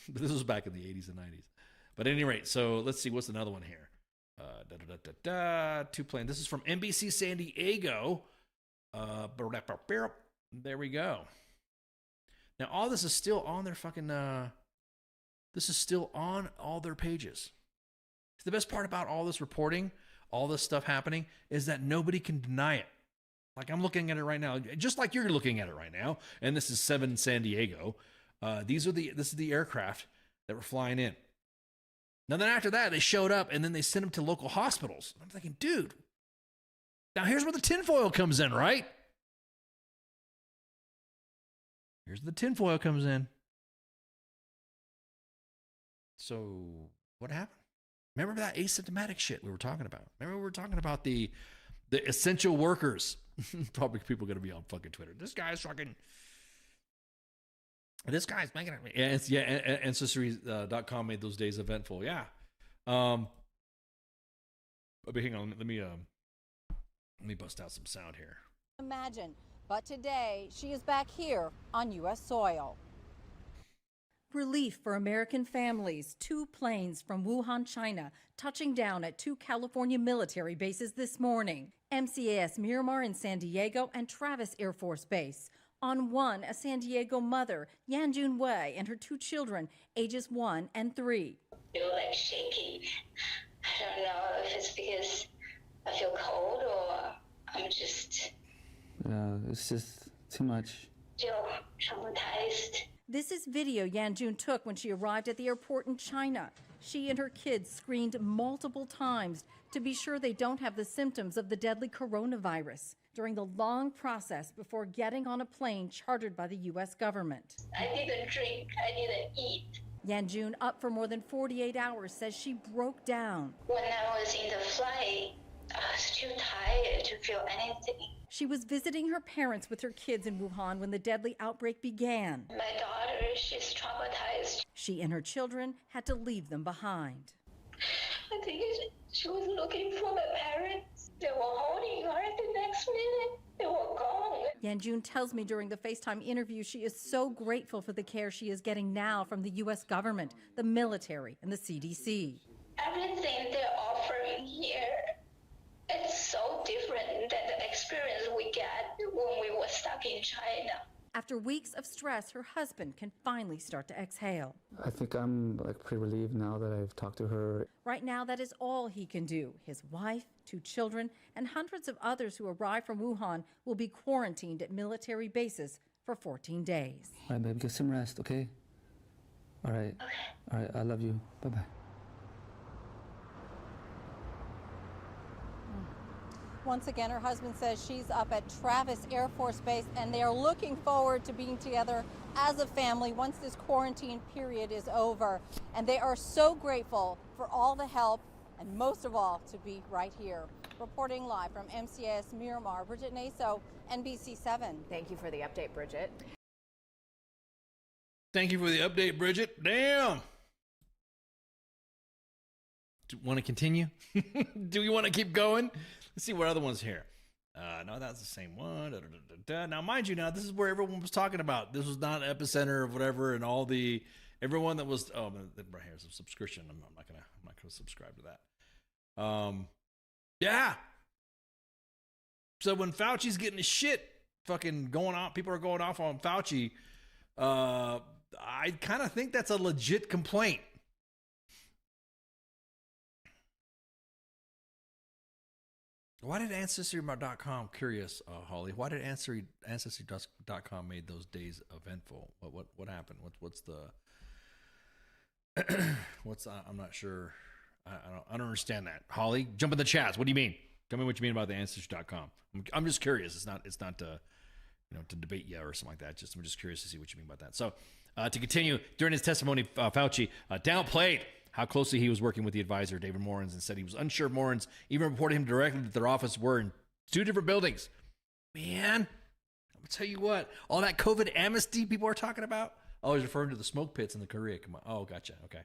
But this was back in the 80s and 90s. But at any rate, so let's see, what's another one here? Two plane. This is from NBC San Diego. There we go. Now all this is still on their fucking. This is still on all their pages. The best part about all this reporting, all this stuff happening, is that nobody can deny it. Like I'm looking at it right now, just like you're looking at it right now. And this is 7 San Diego. This is the aircraft that were flying in. Now then after that, they showed up and then they sent them to local hospitals. I'm thinking, dude. Now here's where the tinfoil comes in, right? Here's where the tinfoil comes in. So what happened? Remember that asymptomatic shit we were talking about? Remember we were talking about the essential workers? Probably people are going to be on fucking Twitter. This guy's making it. Yeah, Ancestry.com made those days eventful. Yeah. But hang on, let me Let me bust out some sound here. Imagine, but today she is back here on U.S. soil. Relief for American families. 2 planes from Wuhan, China, touching down at 2 California military bases this morning. MCAS Miramar in San Diego and Travis Air Force Base. On one, a San Diego mother, Yanjun Wei, and her 2 children, ages 1 and 3. I feel like shaking. I don't know if it's because I feel cold or I'm just... it's just too much. Still traumatized. This is video Yanjun took when she arrived at the airport in China. She and her kids screened multiple times to be sure they don't have the symptoms of the deadly coronavirus during the long process before getting on a plane chartered by the U.S. government. I didn't drink, I didn't eat. Yanjun, up for more than 48 hours, says she broke down. When I was in the flight, I was too tired to feel anything. She was visiting her parents with her kids in Wuhan when the deadly outbreak began. My daughter, she's traumatized. She and her children had to leave them behind. I think she was looking for my parents. They were holding her. The next minute, they were gone. Yanjun tells me during the FaceTime interview she is so grateful for the care she is getting now from the U.S. government, the military, and the CDC. Everything they're offering here, it's so different than the experience we get when we were stuck in China. After weeks of stress, her husband can finally start to exhale. I think I'm pretty relieved now that I've talked to her. Right now, that is all he can do. His wife, 2 children, and hundreds of others who arrived from Wuhan will be quarantined at military bases for 14 days. All right, babe, get some rest, okay? All right. Okay. All right, I love you. Bye-bye. Once again, her husband says she's up at Travis Air Force Base, and they are looking forward to being together as a family once this quarantine period is over. And they are so grateful for all the help, and most of all, to be right here. Reporting live from MCAS Miramar, Bridget Naso, NBC7. Thank you for the update, Bridget. Thank you for the update, Bridget. Damn. Do you want to continue? Do we want to keep going? Let's see what other ones here. No, that's the same one. Now, mind you, this is where everyone was talking about. This was not epicenter of whatever, and everyone that was. Oh, right here's a subscription. I'm not gonna subscribe to that. Yeah. So when Fauci's getting his shit fucking going off, people are going off on Fauci. I kind of think that's a legit complaint. Why did Ancestry.com, curious, Holly, why did Ancestry.com made those days eventful? What happened? What's the, I'm not sure. I don't understand that. Holly, jump in the chats. What do you mean? Tell me what you mean about the Ancestry.com. I'm just curious. It's not to debate you or something like that. I'm just curious to see what you mean about that. So to continue, during his testimony, Fauci downplayed how closely he was working with the advisor, David Morens, and said he was unsure of Morens, even reported him directly that their office were in 2 different buildings. Man, I'm going to tell you what, all that COVID amnesty people are talking about, oh, he's referring to the smoke pits in the Korea. Come on. Oh, gotcha. Okay.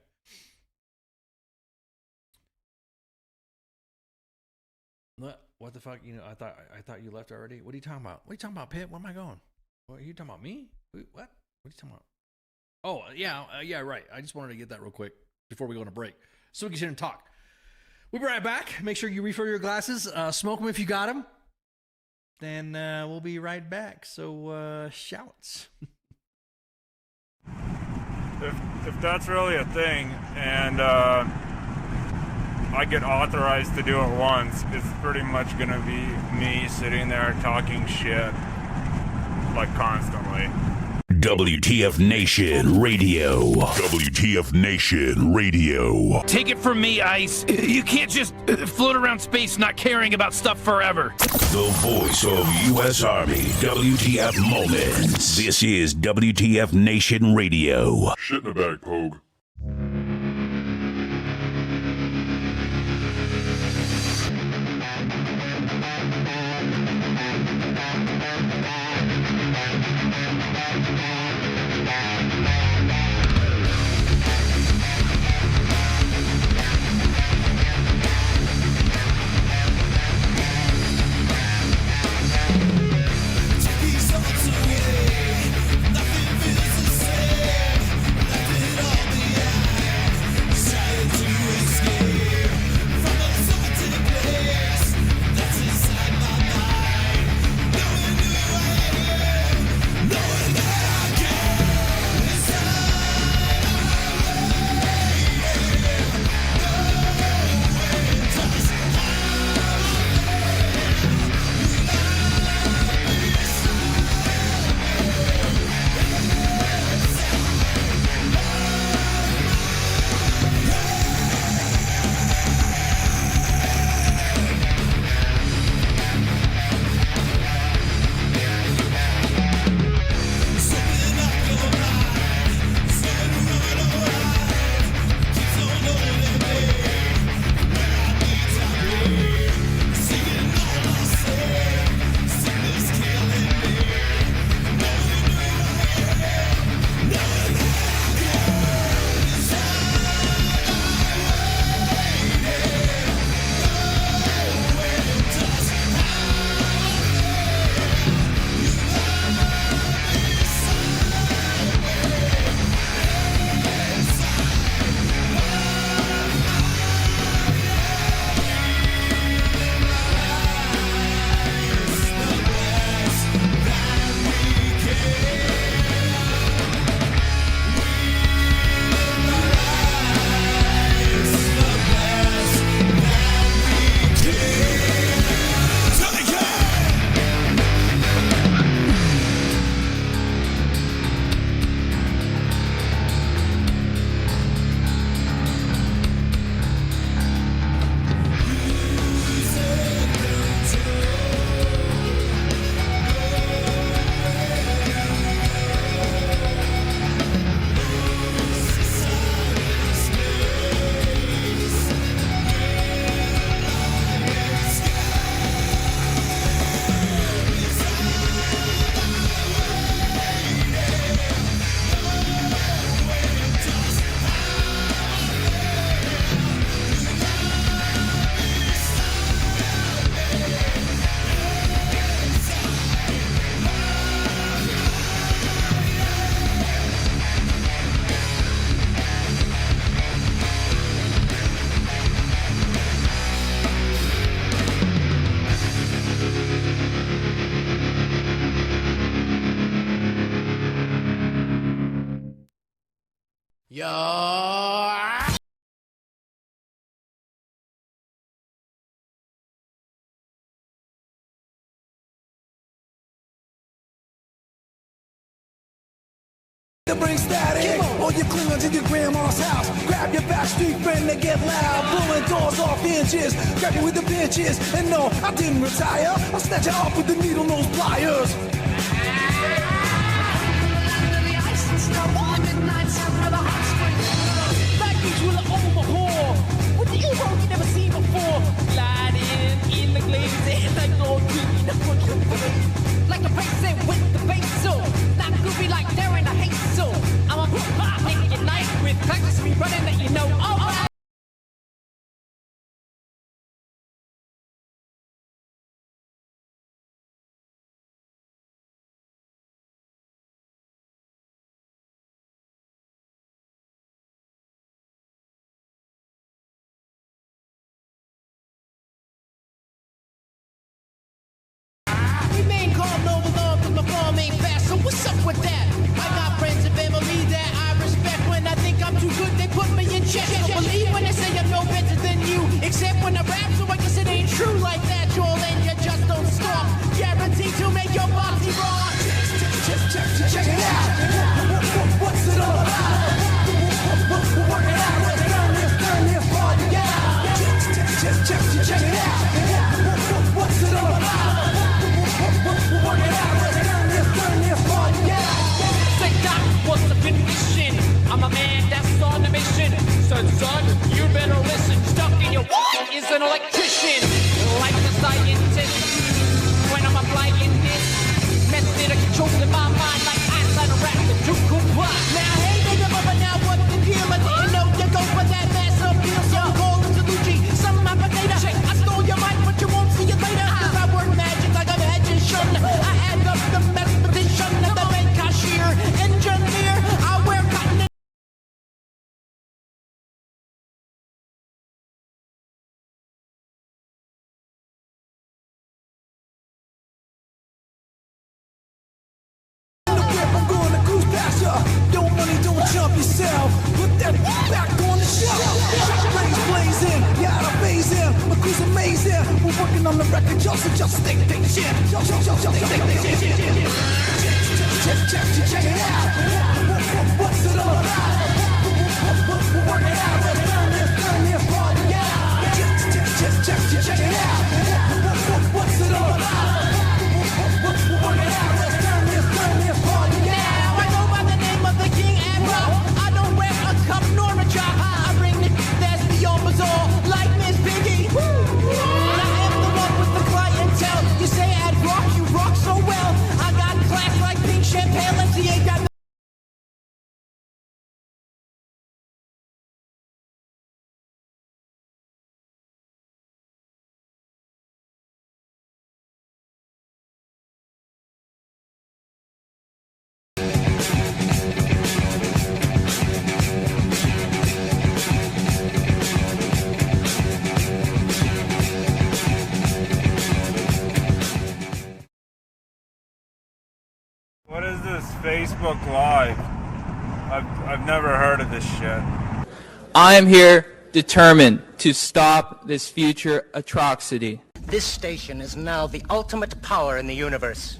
What the fuck? I thought you left already. What are you talking about? What are you talking about, Pitt? Where am I going? What are you talking about? Me? What? What are you talking about? Oh, yeah, right. I just wanted to get that real quick before we go on a break, so we can sit and talk. We'll be right back. Make sure you refill your glasses. Smoke them if you got them. Then we'll be right back. So shouts. If that's really a thing, and I get authorized to do it once, it's pretty much gonna be me sitting there talking shit constantly. WTF Nation Radio. WTF Nation Radio. Take it from me, Ice. You can't just float around space not caring about stuff forever. The voice of U.S. Army. WTF Moments. This is WTF Nation Radio. Shit in the bag, Pogue. To bring static, or you cling to your grandma's house. Grab your backstreet friend and get loud. Pulling doors off hinges, grab you with the pinches. And no, I didn't retire. I'll snatch you off with the needle nose pliers. With the Euro you never seen before. Gliding in the glaze, like no green. Like a basic with the bass, so not goofy like Darren I hate so. I'm a pop in your night with practice me running that you know. All right. So what's up with that? I got friends and family that I respect. When I think I'm too good, they put me in check. Don't believe when they say I'm no better than you, except when I rap, so I guess it ain't true like that, Joel, and you just don't stop. Guaranteed to make your body rock. Check it out. What's it all about? Work it out. Let's turn this party out. Check it out. What's it all about? Work it out. Let's turn this party out. Say that was the condition. I'm a man that's on a mission. Son, you better listen. Stuck in your wallet is an electrician. Like the scientist. When I'm applying this method of controlling my mind like eyeliner rap the Duke Now hey nigga, but now what the deal? I didn't know you go for that mass appeal. So call it Salucci, some of my potato. I stole your mic, but you won't see it later. Cause I work magic like a magician. I add up the mathematician and the bank cashier, engineer. I wear cotton. I'm going to cruise past ya. Don't money, don't jump yourself. Put that back on the shelf. Blazing, yeah, I phase in. My crew's amazing. We're working on the record, y'all, so just stay patient. Check it out. What's it all about? Work it out. Let's turn this party out. Check it out. What's it all about? Work it out. Let's turn this party out. Now I go by the name of the King and Rock. I don't wear a cup nor a job. I bring the that's beyond bizarre, like Miss Piggy. And I am the one with the clientele. You say I'd rock, you rock so well. I got class like pink champagne. Let's see, ain't got. What is this Facebook Live? I've never heard of this shit. I am here determined to stop this future atrocity. This station is now the ultimate power in the universe.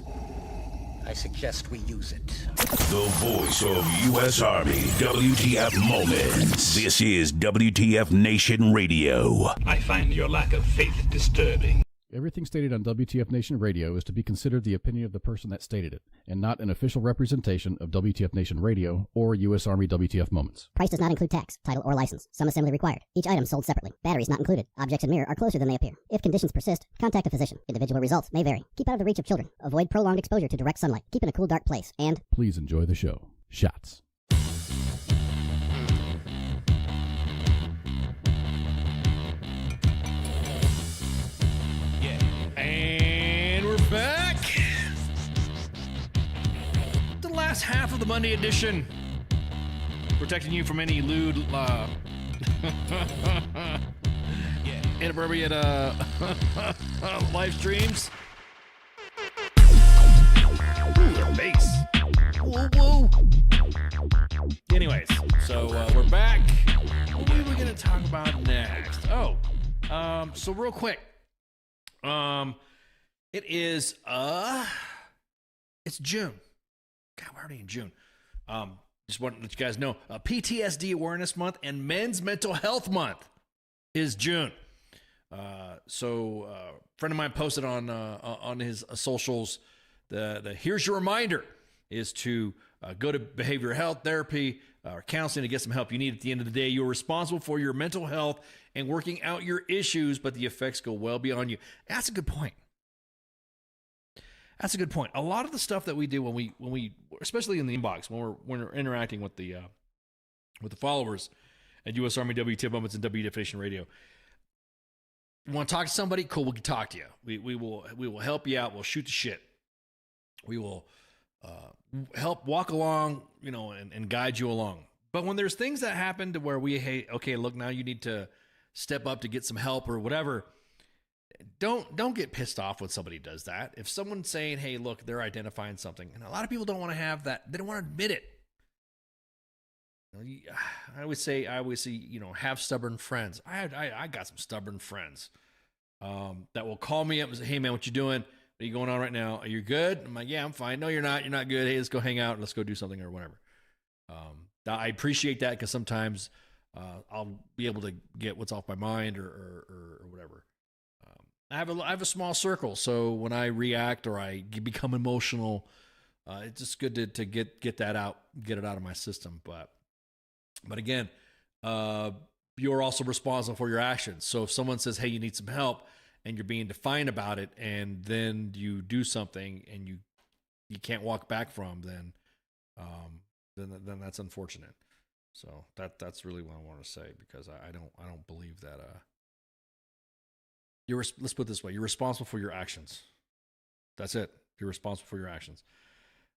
I suggest we use it. The voice of U.S. Army, WTF Moments. This is WTF Nation Radio. I find your lack of faith disturbing. Everything stated on WTF Nation Radio is to be considered the opinion of the person that stated it, and not an official representation of WTF Nation Radio or U.S. Army WTF Moments. Price does not include tax, title, or license. Some assembly required. Each item sold separately. Batteries not included. Objects in mirror are closer than they appear. If conditions persist, contact a physician. Individual results may vary. Keep out of the reach of children. Avoid prolonged exposure to direct sunlight. Keep in a cool, dark place. And please enjoy the show. Shots. And we're back. The last half of the Monday edition. Protecting you from any lewd, inappropriate live streams. Ooh, the bass. Whoa, whoa. Anyways, so So real quick, it is it's June. God, we're already in June. Just want to let you guys know, PTSD Awareness Month and Men's Mental Health Month is June. So a friend of mine posted on his socials, the here's your reminder is to go to behavioral health therapy or counseling to get some help you need. At the end of the day, you're responsible for your mental health and working out your issues, but the effects go well beyond you. That's a good point. That's a good point. A lot of the stuff that we do when we especially in the inbox, when we're interacting with the followers at US Army WTF Moments and WTF Nation Radio, you want to talk to somebody? Cool, we can talk to you. We will help you out. We'll shoot the shit. We will help walk along, and guide you along. But when there's things that happen to where okay, look, now you need to step up to get some help or whatever, don't get pissed off when somebody does that. If someone's saying, hey, look, they're identifying something, and a lot of people don't want to have that. They don't want to admit it. I always say, have stubborn friends. I got some stubborn friends that will call me up and say, hey, man, what you doing? What are you going on right now? Are you good? I'm like, yeah, I'm fine. No, you're not. You're not good. Hey, let's go hang out. Let's go do something or whatever. I appreciate that because sometimes I'll be able to get what's off my mind or whatever. I have a small circle, so when I react or I become emotional, it's just good to get that out, get it out of my system. But again, you're also responsible for your actions. So if someone says, hey, you need some help, and you're being defiant about it, and then you do something and you can't walk back from, then that's unfortunate. So that's really what I want to say, because I don't believe that let's put it this way, you're responsible for your actions. That's it. You're responsible for your actions.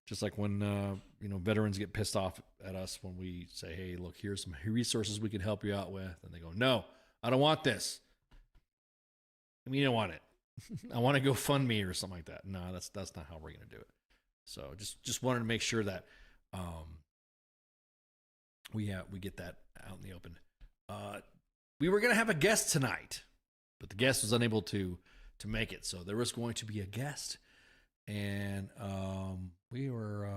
Just like when veterans get pissed off at us when we say, hey, look, here's some resources we can help you out with, and they go, no, I don't want this. I mean, you don't want it. I want to go fund me or something like that. No, that's not how we're going to do it. So just wanted to make sure that we get that out in the open. We were going to have a guest tonight, but the guest was unable to make it. So there was going to be a guest, and we were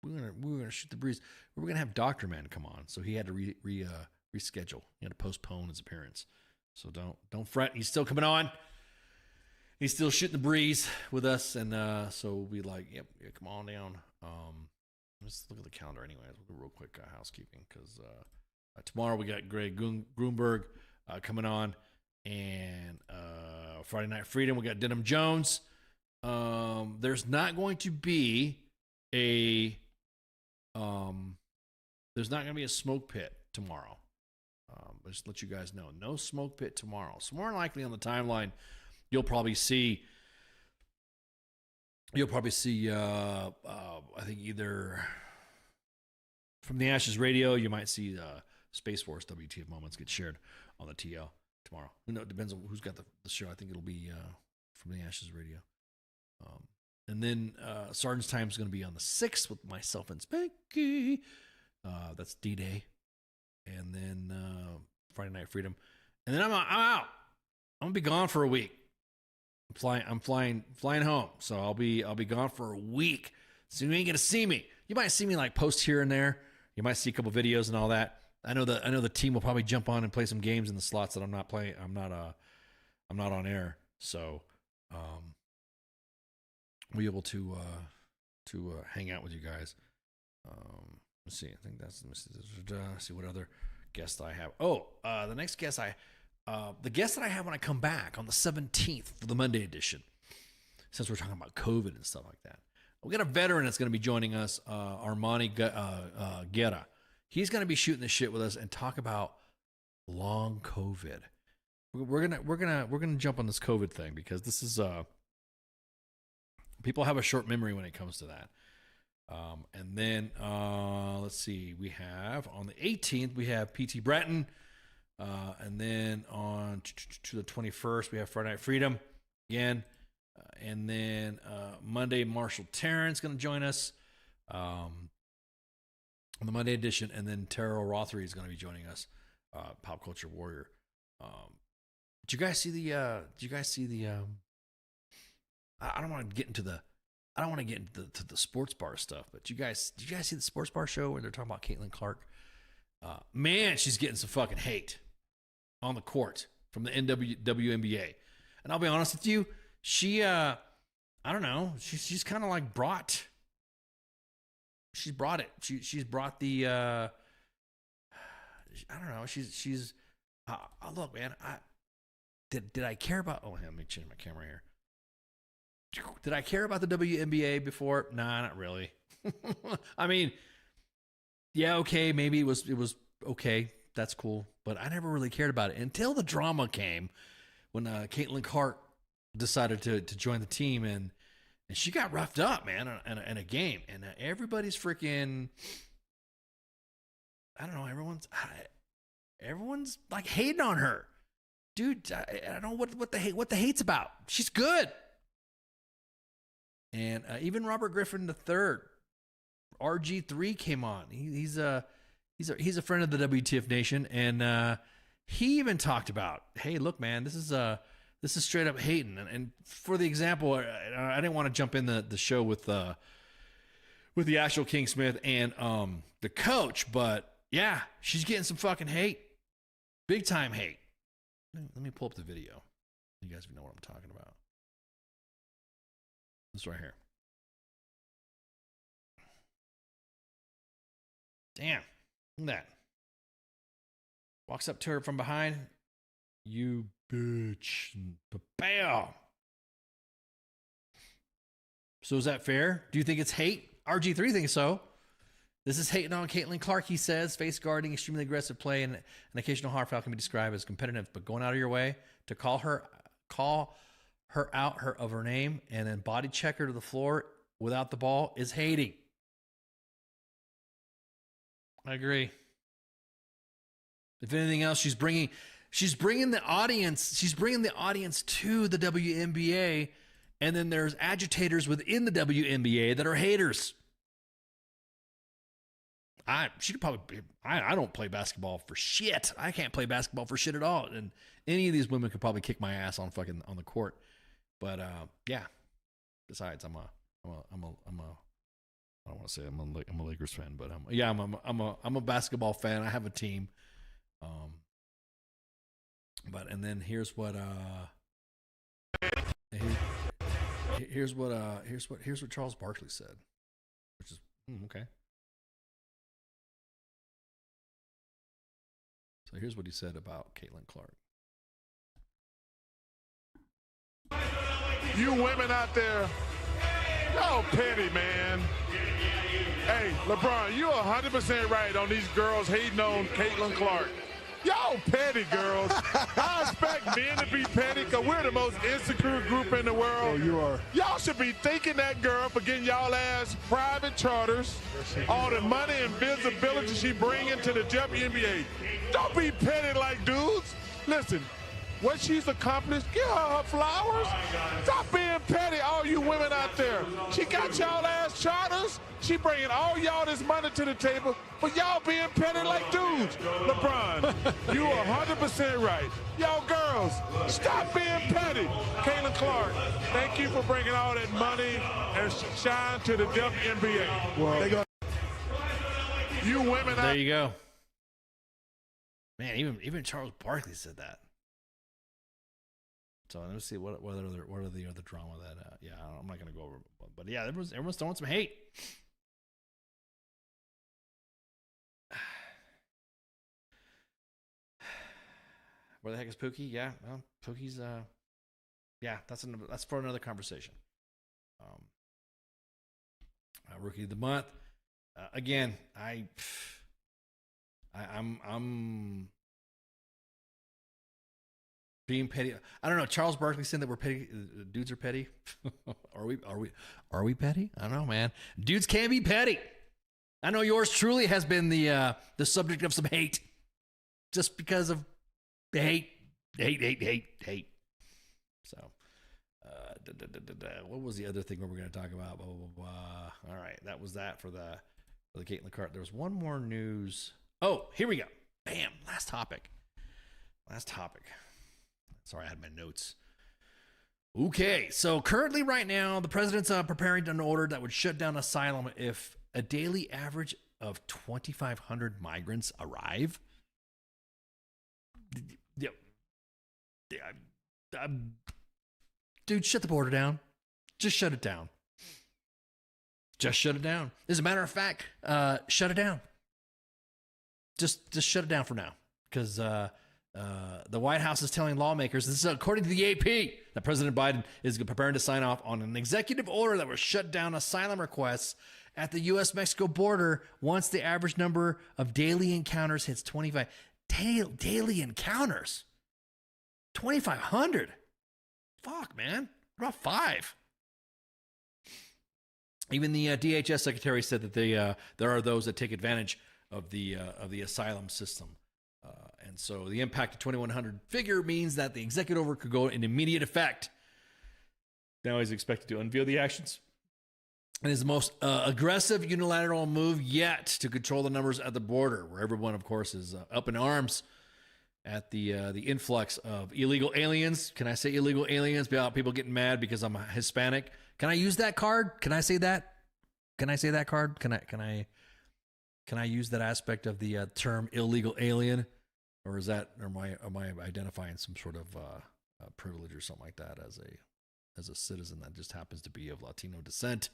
going to shoot the breeze. We were going to have Dr. Man come on, so he had to reschedule. He had to postpone his appearance. So don't fret. He's still coming on. He's still shooting the breeze with us, and so we'll be like, yep, yeah, come on down. Let's look at the calendar anyway. We'll do real quick housekeeping, because tomorrow we got Greg Grunberg coming on, and Friday Night Freedom we got Denham Jones. There's not going to be a smoke pit tomorrow. Just to let you guys know, no smoke pit tomorrow. So more likely on the timeline, you'll probably see I think either from the Ashes Radio, you might see Space Force WTF Moments get shared on the TL tomorrow. It depends on who's got the show. I think it'll be from the Ashes Radio. And then Sergeant's Time is going to be on the 6th with myself and Spanky. That's D-Day. And then Friday Night Freedom. And then I'm out. I'm going to be gone for a week. I'm flying home. So I'll be gone for a week. So you ain't gonna see me. You might see me like post here and there. You might see a couple videos and all that. I know the team will probably jump on and play some games in the slots that I'm not playing. I'm not on air. So we'll be able to hang out with you guys. Let's see. I think let's see what other guest I have. Oh, the next guest the guest that I have when I come back on the 17th for the Monday edition, since we're talking about COVID and stuff like that, we got a veteran that's going to be joining us, Armani Guerra. He's going to be shooting the shit with us and talk about long COVID. We're gonna jump on this COVID thing, because this is people have a short memory when it comes to that. And then let's see, we have on the 18th we have PT Breton. And then on to the 21st, we have Friday Night Freedom again. And then Monday, Marshall Terrence going to join us on the Monday edition. And then Terrell Rothery is going to be joining us, Pop Culture Warrior. Did you guys see the? I don't want to get into the. I don't want to get into the sports bar stuff, but did you guys see the sports bar show where they're talking about Caitlin Clark? Man, she's getting some fucking hate on the court from the WNBA. And I'll be honest with you, she, I don't know, she's kind of like she's brought it. She's brought the, I don't know, she's, look, man, did I care about, let me change my camera here. Did I care about the WNBA before? Nah, not really. I mean, yeah, okay, maybe it was okay. That's cool, but I never really cared about it until the drama came when Caitlin Clark decided to join the team, and she got roughed up, man, in a game, and everybody's freaking. I don't know. Everyone's like hating on her, dude. I don't know what the hate's about. She's good. And even Robert Griffin III, RG3 came on. He's a friend of the WTF Nation, and he even talked about, hey, look, man, this is straight up hating. And for the example, I didn't want to jump in the show with the actual King Smith and the coach, but yeah, she's getting some fucking hate, big time hate. Let me pull up the video. You guys know what I'm talking about. This right here. Damn. Look at that. Walks up to her from behind. You bitch. Bam. So is that fair? Do you think it's hate? RG3 thinks so. This is hating on Caitlin Clark, he says. Face guarding, extremely aggressive play, and an occasional hard foul can be described as competitive, but going out of your way to call her out of her name and then body check her to the floor without the ball is hating. I agree. If anything else, she's bringing the audience to the WNBA, and then there's agitators within the WNBA that are haters. She could probably be, I don't play basketball for shit. I can't play basketball for shit at all, and any of these women could probably kick my ass on the court. But yeah. Besides, I don't want to say I'm a Lakers fan, but I'm a basketball fan. I have a team. But and then here's what Charles Barkley said, which is okay. So here's what he said about Caitlin Clark. You women out there, y'all petty, man. Hey, LeBron, you're 100% right on these girls hating on Caitlin Clark. Y'all petty, girls. I expect men to be petty because we're the most insecure group in the world. Oh, you are. Y'all should be thanking that girl for getting y'all ass private charters, all the money and visibility she bringing to the WNBA. Don't be petty like dudes. Listen, what she's accomplished, give her flowers. Stop being petty, all you women out there. She got y'all ass charters. She bringing all y'all this money to the table, but y'all being petty like dudes. LeBron, you are 100% right. Y'all girls, stop being petty. Caitlin Clark, thank you for bringing all that money and shine to the WNBA. Well, you women out there you go. Man, even Charles Barkley said that. So let me see what are the other drama that yeah, I'm not gonna go over, but yeah, everyone's throwing some hate. Where the heck is Pookie? Yeah, well, Pookie's yeah, that's for another conversation. Rookie of the month. Again, I'm being petty. I don't know. Charles Barkley said that we're petty. Dudes are petty. Are we petty? I don't know, man. Dudes can be petty. I know yours truly has been the subject of some hate, just because of the hate. So, what was the other thing we were going to talk about? Blah, blah, blah. All right, that was that for the Caitlin Clark. There was one more news. Oh, here we go. Bam. Last topic. Sorry, I had my notes. Okay, so currently right now, the president's preparing an order that would shut down asylum if a daily average of 2,500 migrants arrive. Dude, shut the border down. Just shut it down. Just shut it down. As a matter of fact, shut it down. Just shut it down for now. Because the White House is telling lawmakers, this is according to the AP, that President Biden is preparing to sign off on an executive order that will shut down asylum requests at the U.S.-Mexico border once the average number of daily encounters hits 25. Daily encounters? 2,500? Fuck, man. What about 5? Even the DHS secretary said that there are those that take advantage of the asylum system. And so the impact of 2,100 figure means that the executive order could go in immediate effect. Now he's expected to unveil the actions. And is the most aggressive unilateral move yet to control the numbers at the border, where everyone, of course, is up in arms at the influx of illegal aliens. Can I say illegal aliens without people getting mad because I'm Hispanic? Can I use that card? Can I say that? Can I say that card? Can I use that aspect of the term illegal alien, or am I identifying some sort of privilege or something like that as a citizen that just happens to be of Latino descent?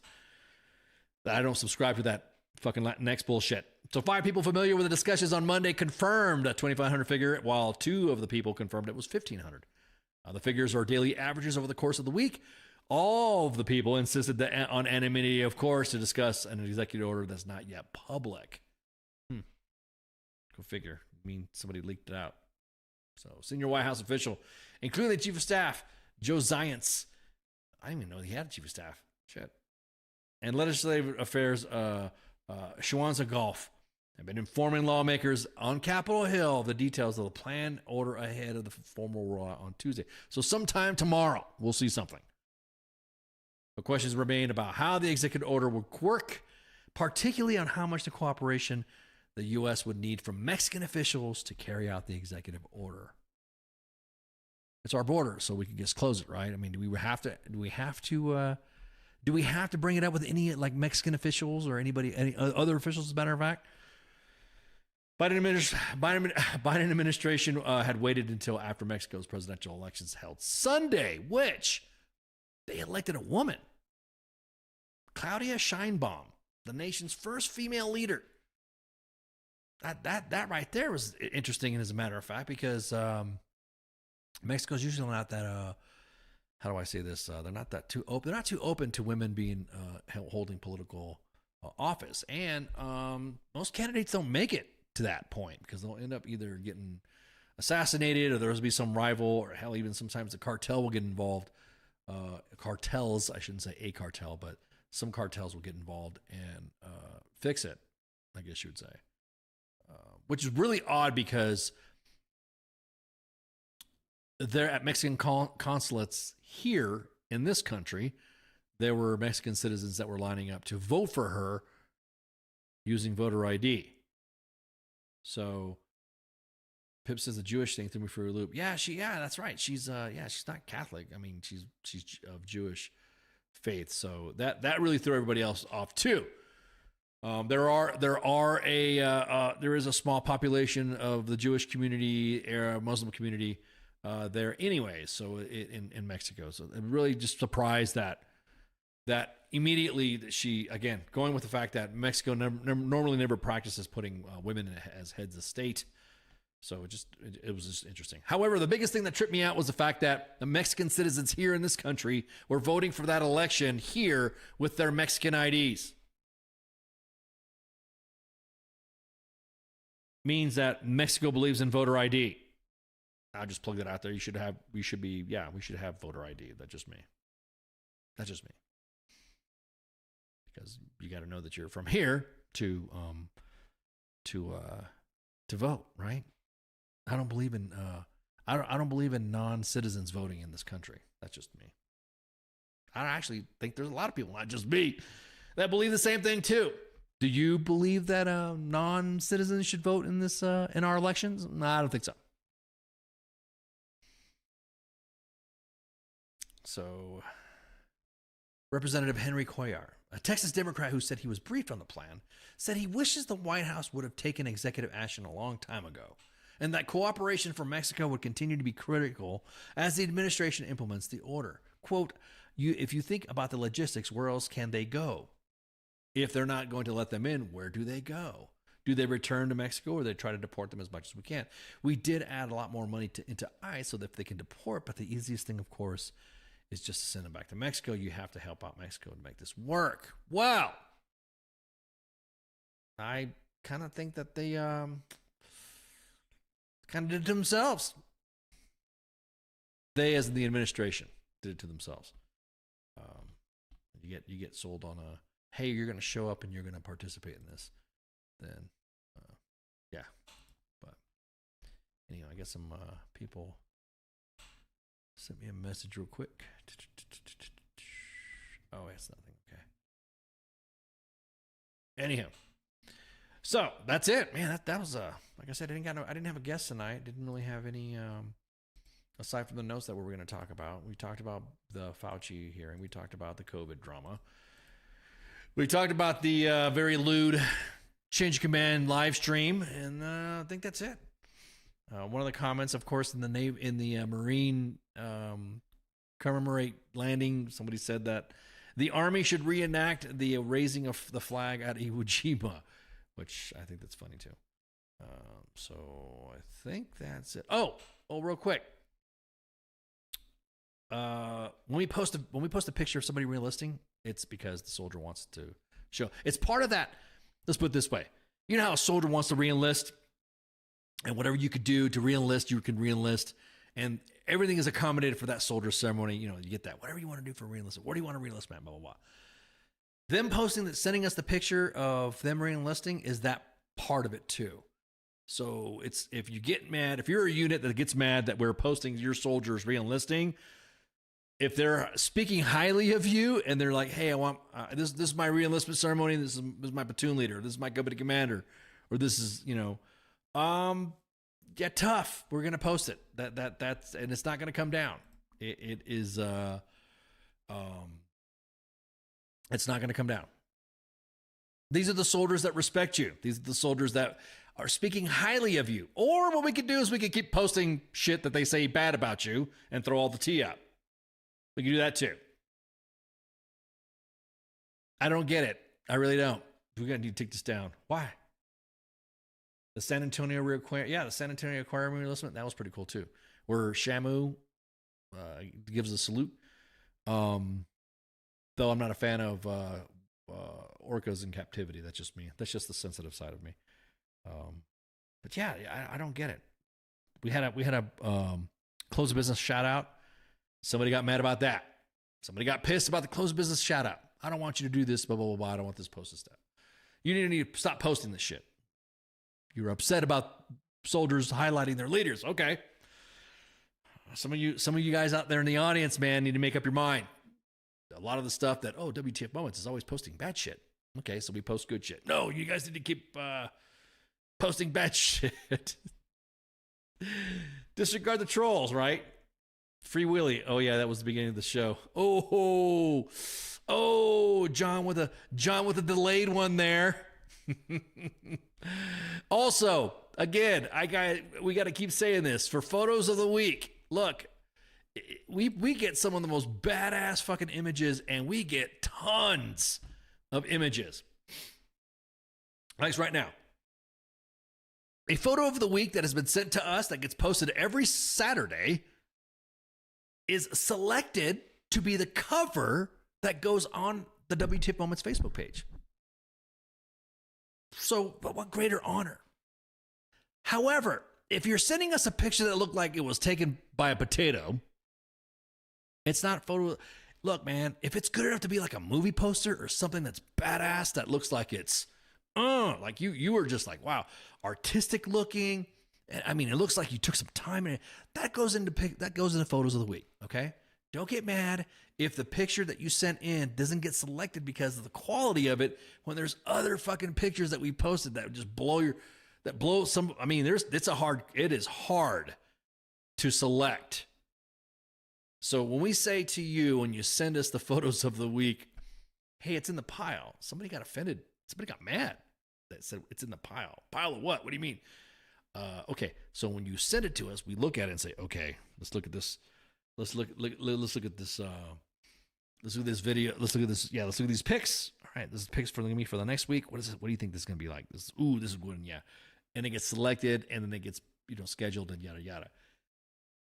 I don't subscribe to that fucking Latinx bullshit. So 5 people familiar with the discussions on Monday confirmed a 2,500 figure, while 2 of the people confirmed it was 1,500. The figures are daily averages over the course of the week. All of the people insisted on anonymity, of course, to discuss an executive order that's not yet public. Go figure. I mean, somebody leaked it out. So, senior White House official, including the chief of staff, Joe Zients. I didn't even know he had a chief of staff. Shit. And legislative affairs, Shawanza Golf, have been informing lawmakers on Capitol Hill of the details of the planned order ahead of the formal rollout on Tuesday. So sometime tomorrow, we'll see something. The questions remain about how the executive order would work, particularly on how much the cooperation the U.S. would need from Mexican officials to carry out the executive order. It's our border, so we can just close it, right? I mean, do we have to bring it up with any like Mexican officials or any other officials, as a matter of fact? Biden administration had waited until after Mexico's presidential elections held Sunday, which they elected a woman, Claudia Sheinbaum, the nation's first female leader. That right there was interesting, as a matter of fact, because Mexico's usually not that how do I say this? They're not that too open. They're not too open to women being holding political office, and most candidates don't make it to that point because they'll end up either getting assassinated, or there's be some rival, or hell, even sometimes the cartel will get involved. Cartels, I shouldn't say a cartel, but some cartels will get involved and fix it, I guess you would say, which is really odd because they're at Mexican consulates here in this country. There were Mexican citizens that were lining up to vote for her using voter ID. So Pip says the Jewish thing threw me for a loop. Yeah, that's right. She's she's not Catholic. I mean, she's of Jewish faith. So that really threw everybody else off too. There is a small population of the Jewish community, Muslim community there anyway. So in Mexico, so I'm really just surprised that immediately that she, again, going with the fact that Mexico normally never practices putting women as heads of state. So it was just interesting. However, the biggest thing that tripped me out was the fact that the Mexican citizens here in this country were voting for that election here with their Mexican IDs. Means that Mexico believes in voter ID. I'll just plug that out there. We should have voter ID. That's just me. Because you got to know that you're from here to vote, right? I don't believe in I don't believe in non-citizens voting in this country. That's just me. I actually think there's a lot of people, not just me, that believe the same thing too. Do you believe that non-citizens should vote in this in our elections? No, I don't think so. So, Representative Henry Cuellar, a Texas Democrat who said he was briefed on the plan, said he wishes the White House would have taken executive action a long time ago, and that cooperation from Mexico would continue to be critical as the administration implements the order. Quote, if you think about the logistics, where else can they go? If they're not going to let them in, where do they go? Do they return to Mexico, or they try to deport them as much as we can? We did add a lot more money into ICE so that they can deport, but the easiest thing, of course, is just to send them back to Mexico. You have to help out Mexico to make this work. Well, I kind of think that they kind of did it to themselves. They, as in the administration, did it to themselves. You get sold on a, hey, you're going to show up and you're going to participate in this. Then, yeah. But anyway, I guess some people sent me a message real quick. Oh, it's nothing. Okay. Anyhow, so that's it, man. That was like I said, I didn't have a guest tonight. Didn't really have any aside from the notes that we were going to talk about. We talked about the Fauci hearing. We talked about the COVID drama. We talked about the very lewd change of command live stream, and I think that's it. One of the comments, of course, in the Marine commemorate landing, somebody said that the Army should reenact the raising of the flag at Iwo Jima, which I think that's funny too. So I think that's it. Oh, real quick. When we post a picture of somebody re-enlisting, it's because the soldier wants to show. It's part of that. Let's put it this way. You know how a soldier wants to re-enlist, and whatever you could do to re-enlist, you can re-enlist, and everything is accommodated for that soldier ceremony. You know, you get that. Whatever you want to do for re-enlistment. Where do you want to re-enlist, man? Blah, blah, blah. Them posting that, sending us the picture of them re-enlisting is that part of it too. So it's, if you get mad, if you're a unit that gets mad that we're posting your soldiers re-enlisting, if they're speaking highly of you and they're like, hey, I want this is my re-enlistment ceremony, this is my platoon leader, this is my company commander, or this is, yeah, tough. We're gonna post it. That's and it's not gonna come down. It is it's not gonna come down. These are the soldiers that respect you. These are the soldiers that are speaking highly of you. Or what we could do is we could keep posting shit that they say bad about you and throw all the tea up. We can do that too. I don't get it. I really don't. We're going to need to take this down. Why? The San Antonio Aquarium. Yeah, the San Antonio Aquarium re-enlistment. That was pretty cool too. Where Shamu gives a salute. Though I'm not a fan of orcas in captivity. That's just me. That's just the sensitive side of me. But yeah, I don't get it. We had a close of business shout out. Somebody got mad about that. Somebody got pissed about the closed business shout out. I don't want you to do this, blah, blah, blah, blah. I don't want this posted stuff. You need to stop posting this shit. You're upset about soldiers highlighting their leaders. Okay. Some of you guys out there in the audience, man, need to make up your mind. A lot of the stuff that, WTF Moments is always posting bad shit. Okay, so we post good shit. No, you guys need to keep posting bad shit. Disregard the trolls, right? Free Willy. Oh yeah, that was the beginning of the show. John with a delayed one there. Also, again, we got to keep saying this for photos of the week. Look, we get some of the most badass fucking images, and we get tons of images. Like right now, a photo of the week that has been sent to us that gets posted every Saturday is selected to be the cover that goes on the WTF Moments Facebook page. So, but what greater honor? However, if you're sending us a picture that looked like it was taken by a potato, it's not a photo. Look, man, if it's good enough to be like a movie poster or something that's badass that looks like it's, like you were just like, wow, artistic looking. I mean, it looks like you took some time in it. That goes into photos of the week. Okay. Don't get mad if the picture that you sent in doesn't get selected because of the quality of it, when there's other fucking pictures that we posted that just it is hard to select So when we say to you, when you send us the photos of the week, hey, it's in the pile. Somebody got offended. Somebody got mad. That said it's in the pile. Pile of what? What do you mean? Okay, so when you send it to us, we look at it and say, okay, let's look at this. Let's look at this. Let's look at this video. Let's look at this. Yeah, let's look at these pics. All right, this is pics for me for the next week. What is it? What do you think this is gonna be like? This is good. Yeah, and it gets selected, and then it gets scheduled and yada yada.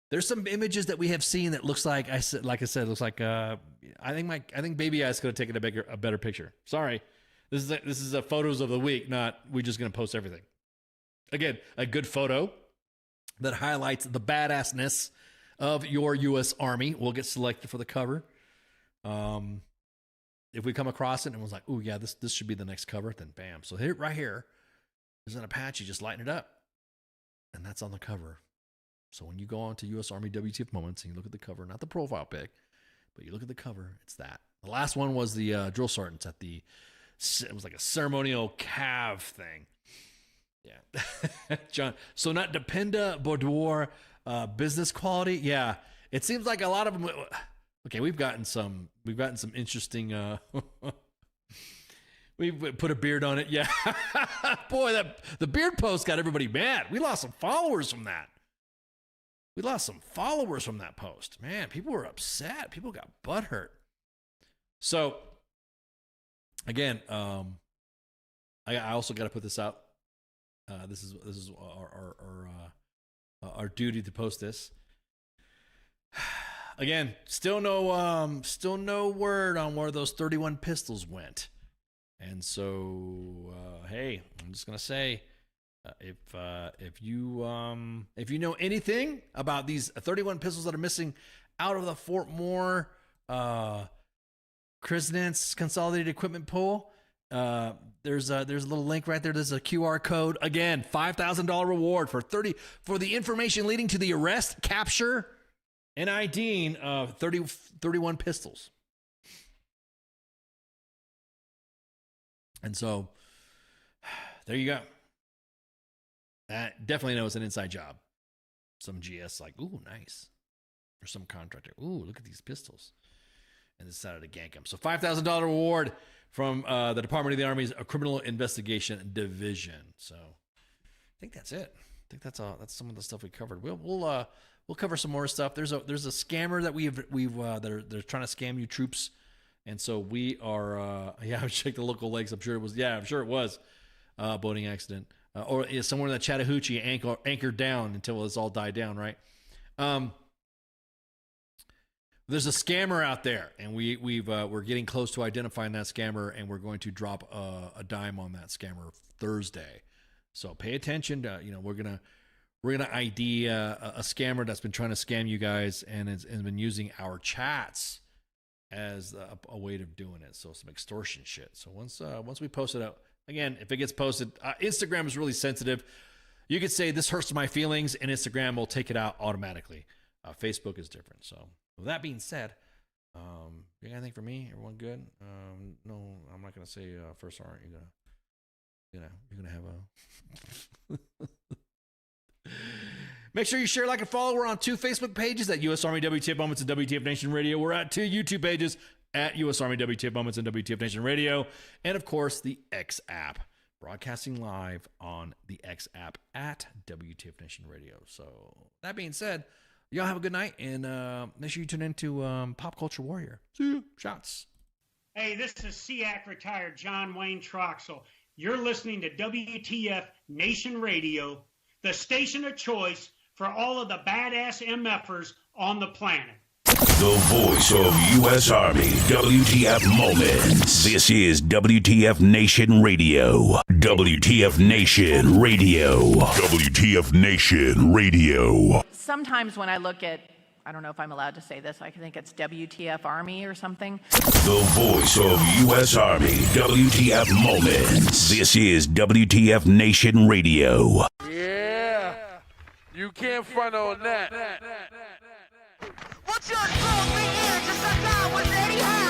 There's some images that we have seen that looks like I said, looks like I think Baby Eyes could have taken a better picture. Sorry. This is a photos of the week, not we're just going to post everything. Again, a good photo that highlights the badassness of your U.S. Army will get selected for the cover. If we come across it and was like, oh yeah, this should be the next cover, then bam. So here, right here, there's an Apache, just lighten it up, and that's on the cover. So when you go on to U.S. Army WTF Moments and you look at the cover, not the profile pic, but you look at the cover, it's that. The last one was the drill sergeants at it was like a ceremonial cav thing. Yeah. John. So not Dependa Boudoir business quality. Yeah. It seems like a lot of them. Okay. We've gotten some interesting, we put a beard on it. Yeah. Boy, the beard post got everybody mad. We lost some followers from that. Post. Man, people were upset. People got butthurt. So, again, I also got to put this out. This is our duty to post this. Again, still no word on where those 31 pistols went. And so, hey, I'm just gonna say, if you know anything about these 31 pistols that are missing out of the Fort Moore Krisnance Consolidated Equipment Pool, there's a little link right there. There's a QR code. Again, $5,000 reward for the information leading to the arrest, capture, and IDing of 31 pistols. And so, there you go. That definitely knows an inside job. Some GS like, ooh, nice. Or some contractor, ooh, look at these pistols. And decided to gank them. So $5,000 reward from the Department of the Army's Criminal Investigation Division. So I think that's it. I think that's all. That's some of the stuff we covered. We'll cover some more stuff. There's a scammer that they're trying to scam you troops, and so we are. I checked the local lakes. I'm sure it was. Boating accident. Or somewhere in the Chattahoochee anchored down until it's all died down, right? There's a scammer out there, and we're getting close to identifying that scammer, and we're going to drop a dime on that scammer Thursday. So pay attention. We're gonna ID a scammer that's been trying to scam you guys and has been using our chats as a way of doing it. So some extortion shit. So once we post it out. Again, if it gets posted, Instagram is really sensitive. You could say this hurts my feelings, and Instagram will take it out automatically. Facebook is different. So, with that being said, you got anything for me? Everyone good? No, I'm not gonna say first. Aren't you gonna have a? Make sure you share, like, and follow. We're on 2 Facebook pages at U.S. Army WTF Moments and WTF Nation Radio. We're at 2 YouTube pages at U.S. Army WTF Moments and WTF Nation Radio. And, of course, the X app. Broadcasting live on the X app at WTF Nation Radio. So, that being said, y'all have a good night. And make sure you tune into Pop Culture Warrior. See you. Shots. Hey, this is SEAC retired John Wayne Troxel. You're listening to WTF Nation Radio, the station of choice for all of the badass MFers on the planet. The voice of U.S. Army, WTF Moments. This is WTF Nation Radio. WTF Nation Radio. WTF Nation Radio. Sometimes when I look at, I don't know if I'm allowed to say this, I think it's WTF Army or something. The voice of U.S. Army, WTF Moments. This is WTF Nation Radio. Yeah, you can't front on that. What's your song? Ring in, just like I was Eddie Harris.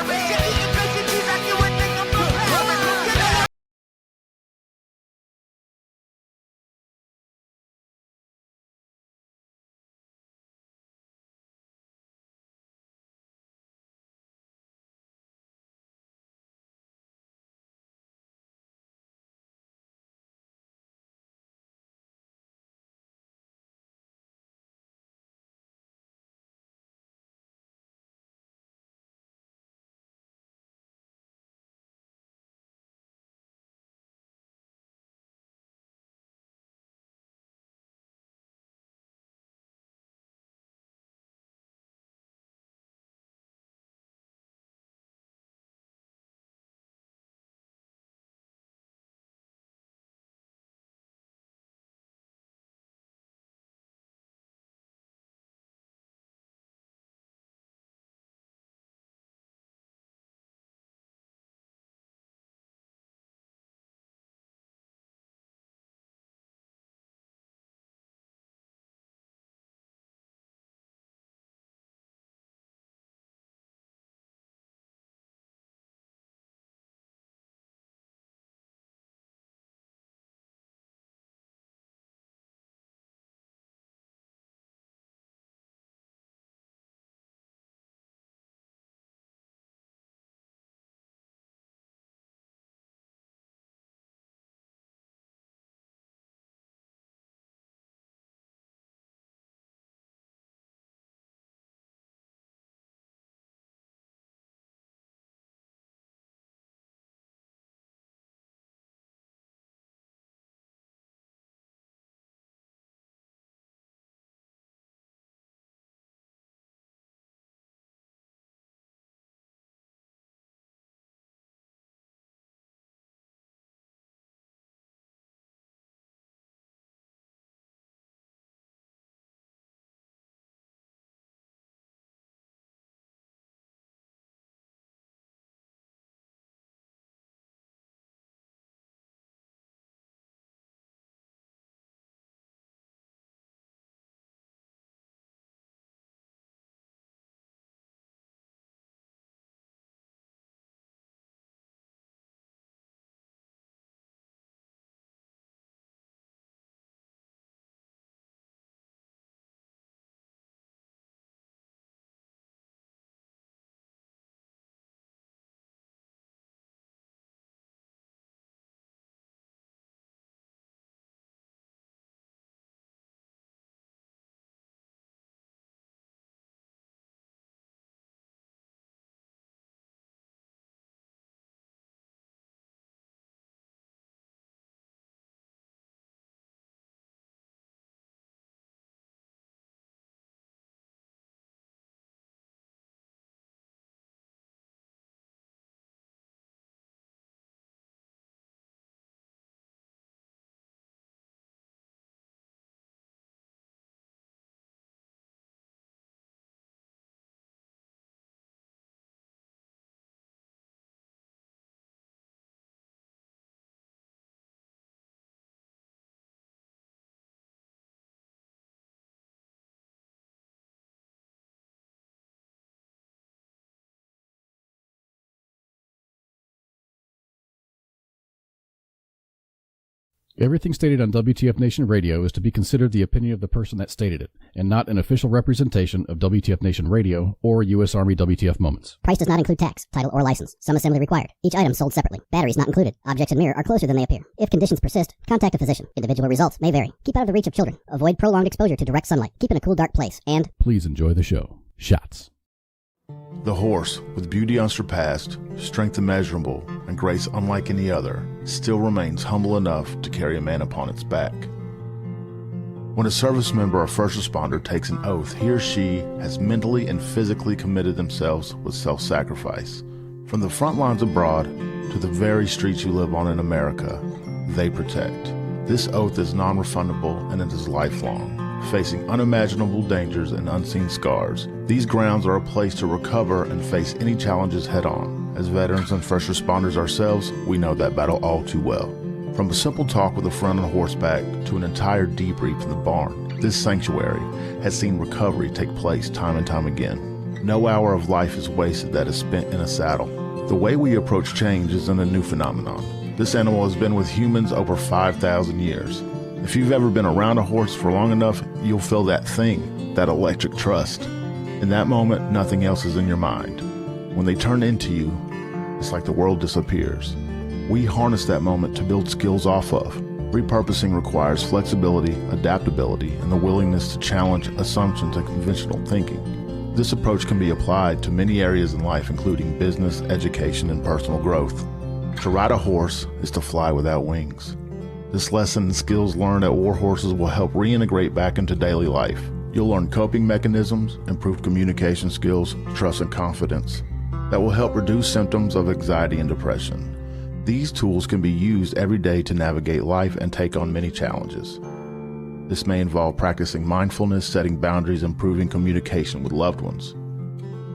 Everything stated on WTF Nation Radio is to be considered the opinion of the person that stated it, and not an official representation of WTF Nation Radio or U.S. Army WTF Moments. Price does not include tax, title, or license. Some assembly required. Each item sold separately. Batteries not included. Objects in mirror are closer than they appear. If conditions persist, contact a physician. Individual results may vary. Keep out of the reach of children. Avoid prolonged exposure to direct sunlight. Keep in a cool, dark place. And please enjoy the show. Shots. The horse, with beauty unsurpassed, strength immeasurable, and grace unlike any other, still remains humble enough to carry a man upon its back. When a service member or first responder takes an oath, he or she has mentally and physically committed themselves with self-sacrifice. From the front lines abroad to the very streets you live on in America, they protect. This oath is non-refundable and it is lifelong. Facing unimaginable dangers and unseen scars, these grounds are a place to recover and face any challenges head-on. As veterans and first responders ourselves, we know that battle all too well. From a simple talk with a friend on horseback to an entire debrief in the barn, this sanctuary has seen recovery take place time and time again. No hour of life is wasted that is spent in a saddle. The way we approach change isn't a new phenomenon. This animal has been with humans over 5,000 years. If you've ever been around a horse for long enough, you'll feel that thing, that electric trust. In that moment, nothing else is in your mind. When they turn into you, it's like the world disappears. We harness that moment to build skills off of. Repurposing requires flexibility, adaptability, and the willingness to challenge assumptions and conventional thinking. This approach can be applied to many areas in life, including business, education, and personal growth. To ride a horse is to fly without wings. This lesson and skills learned at war horses will help reintegrate back into daily life. You'll learn coping mechanisms, improved communication skills, trust and confidence that will help reduce symptoms of anxiety and depression. These tools can be used every day to navigate life and take on many challenges. This may involve practicing mindfulness, setting boundaries, improving communication with loved ones.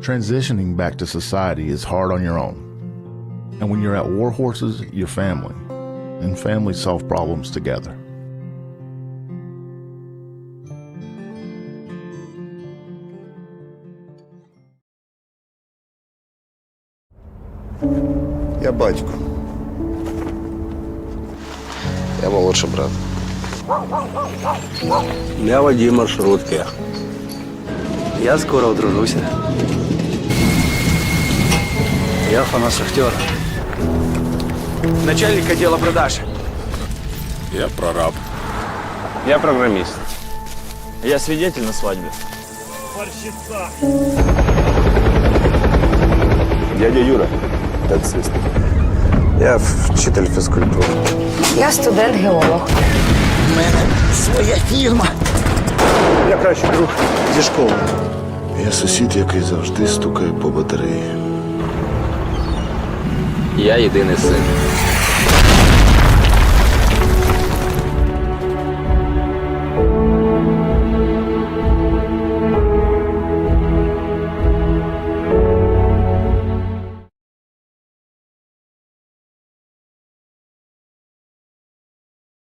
Transitioning back to society is hard on your own. And when you're at war horses, you're family. And families solve problems together. Я батько. Я молодший брат. Я водій маршрутки. Я скоро одружуся. Я фанат-шахтер. Начальник отдела продаж. Я прораб. Я программист. Я свидетель на свадьбе. Дядя Юра, таксист. Я вчитель фізкультури. Я студент-геолог. У мене своя фірма. Я кращий друг зі школи. Я сусід, який завжди стукає по батареї. Я єдиний син.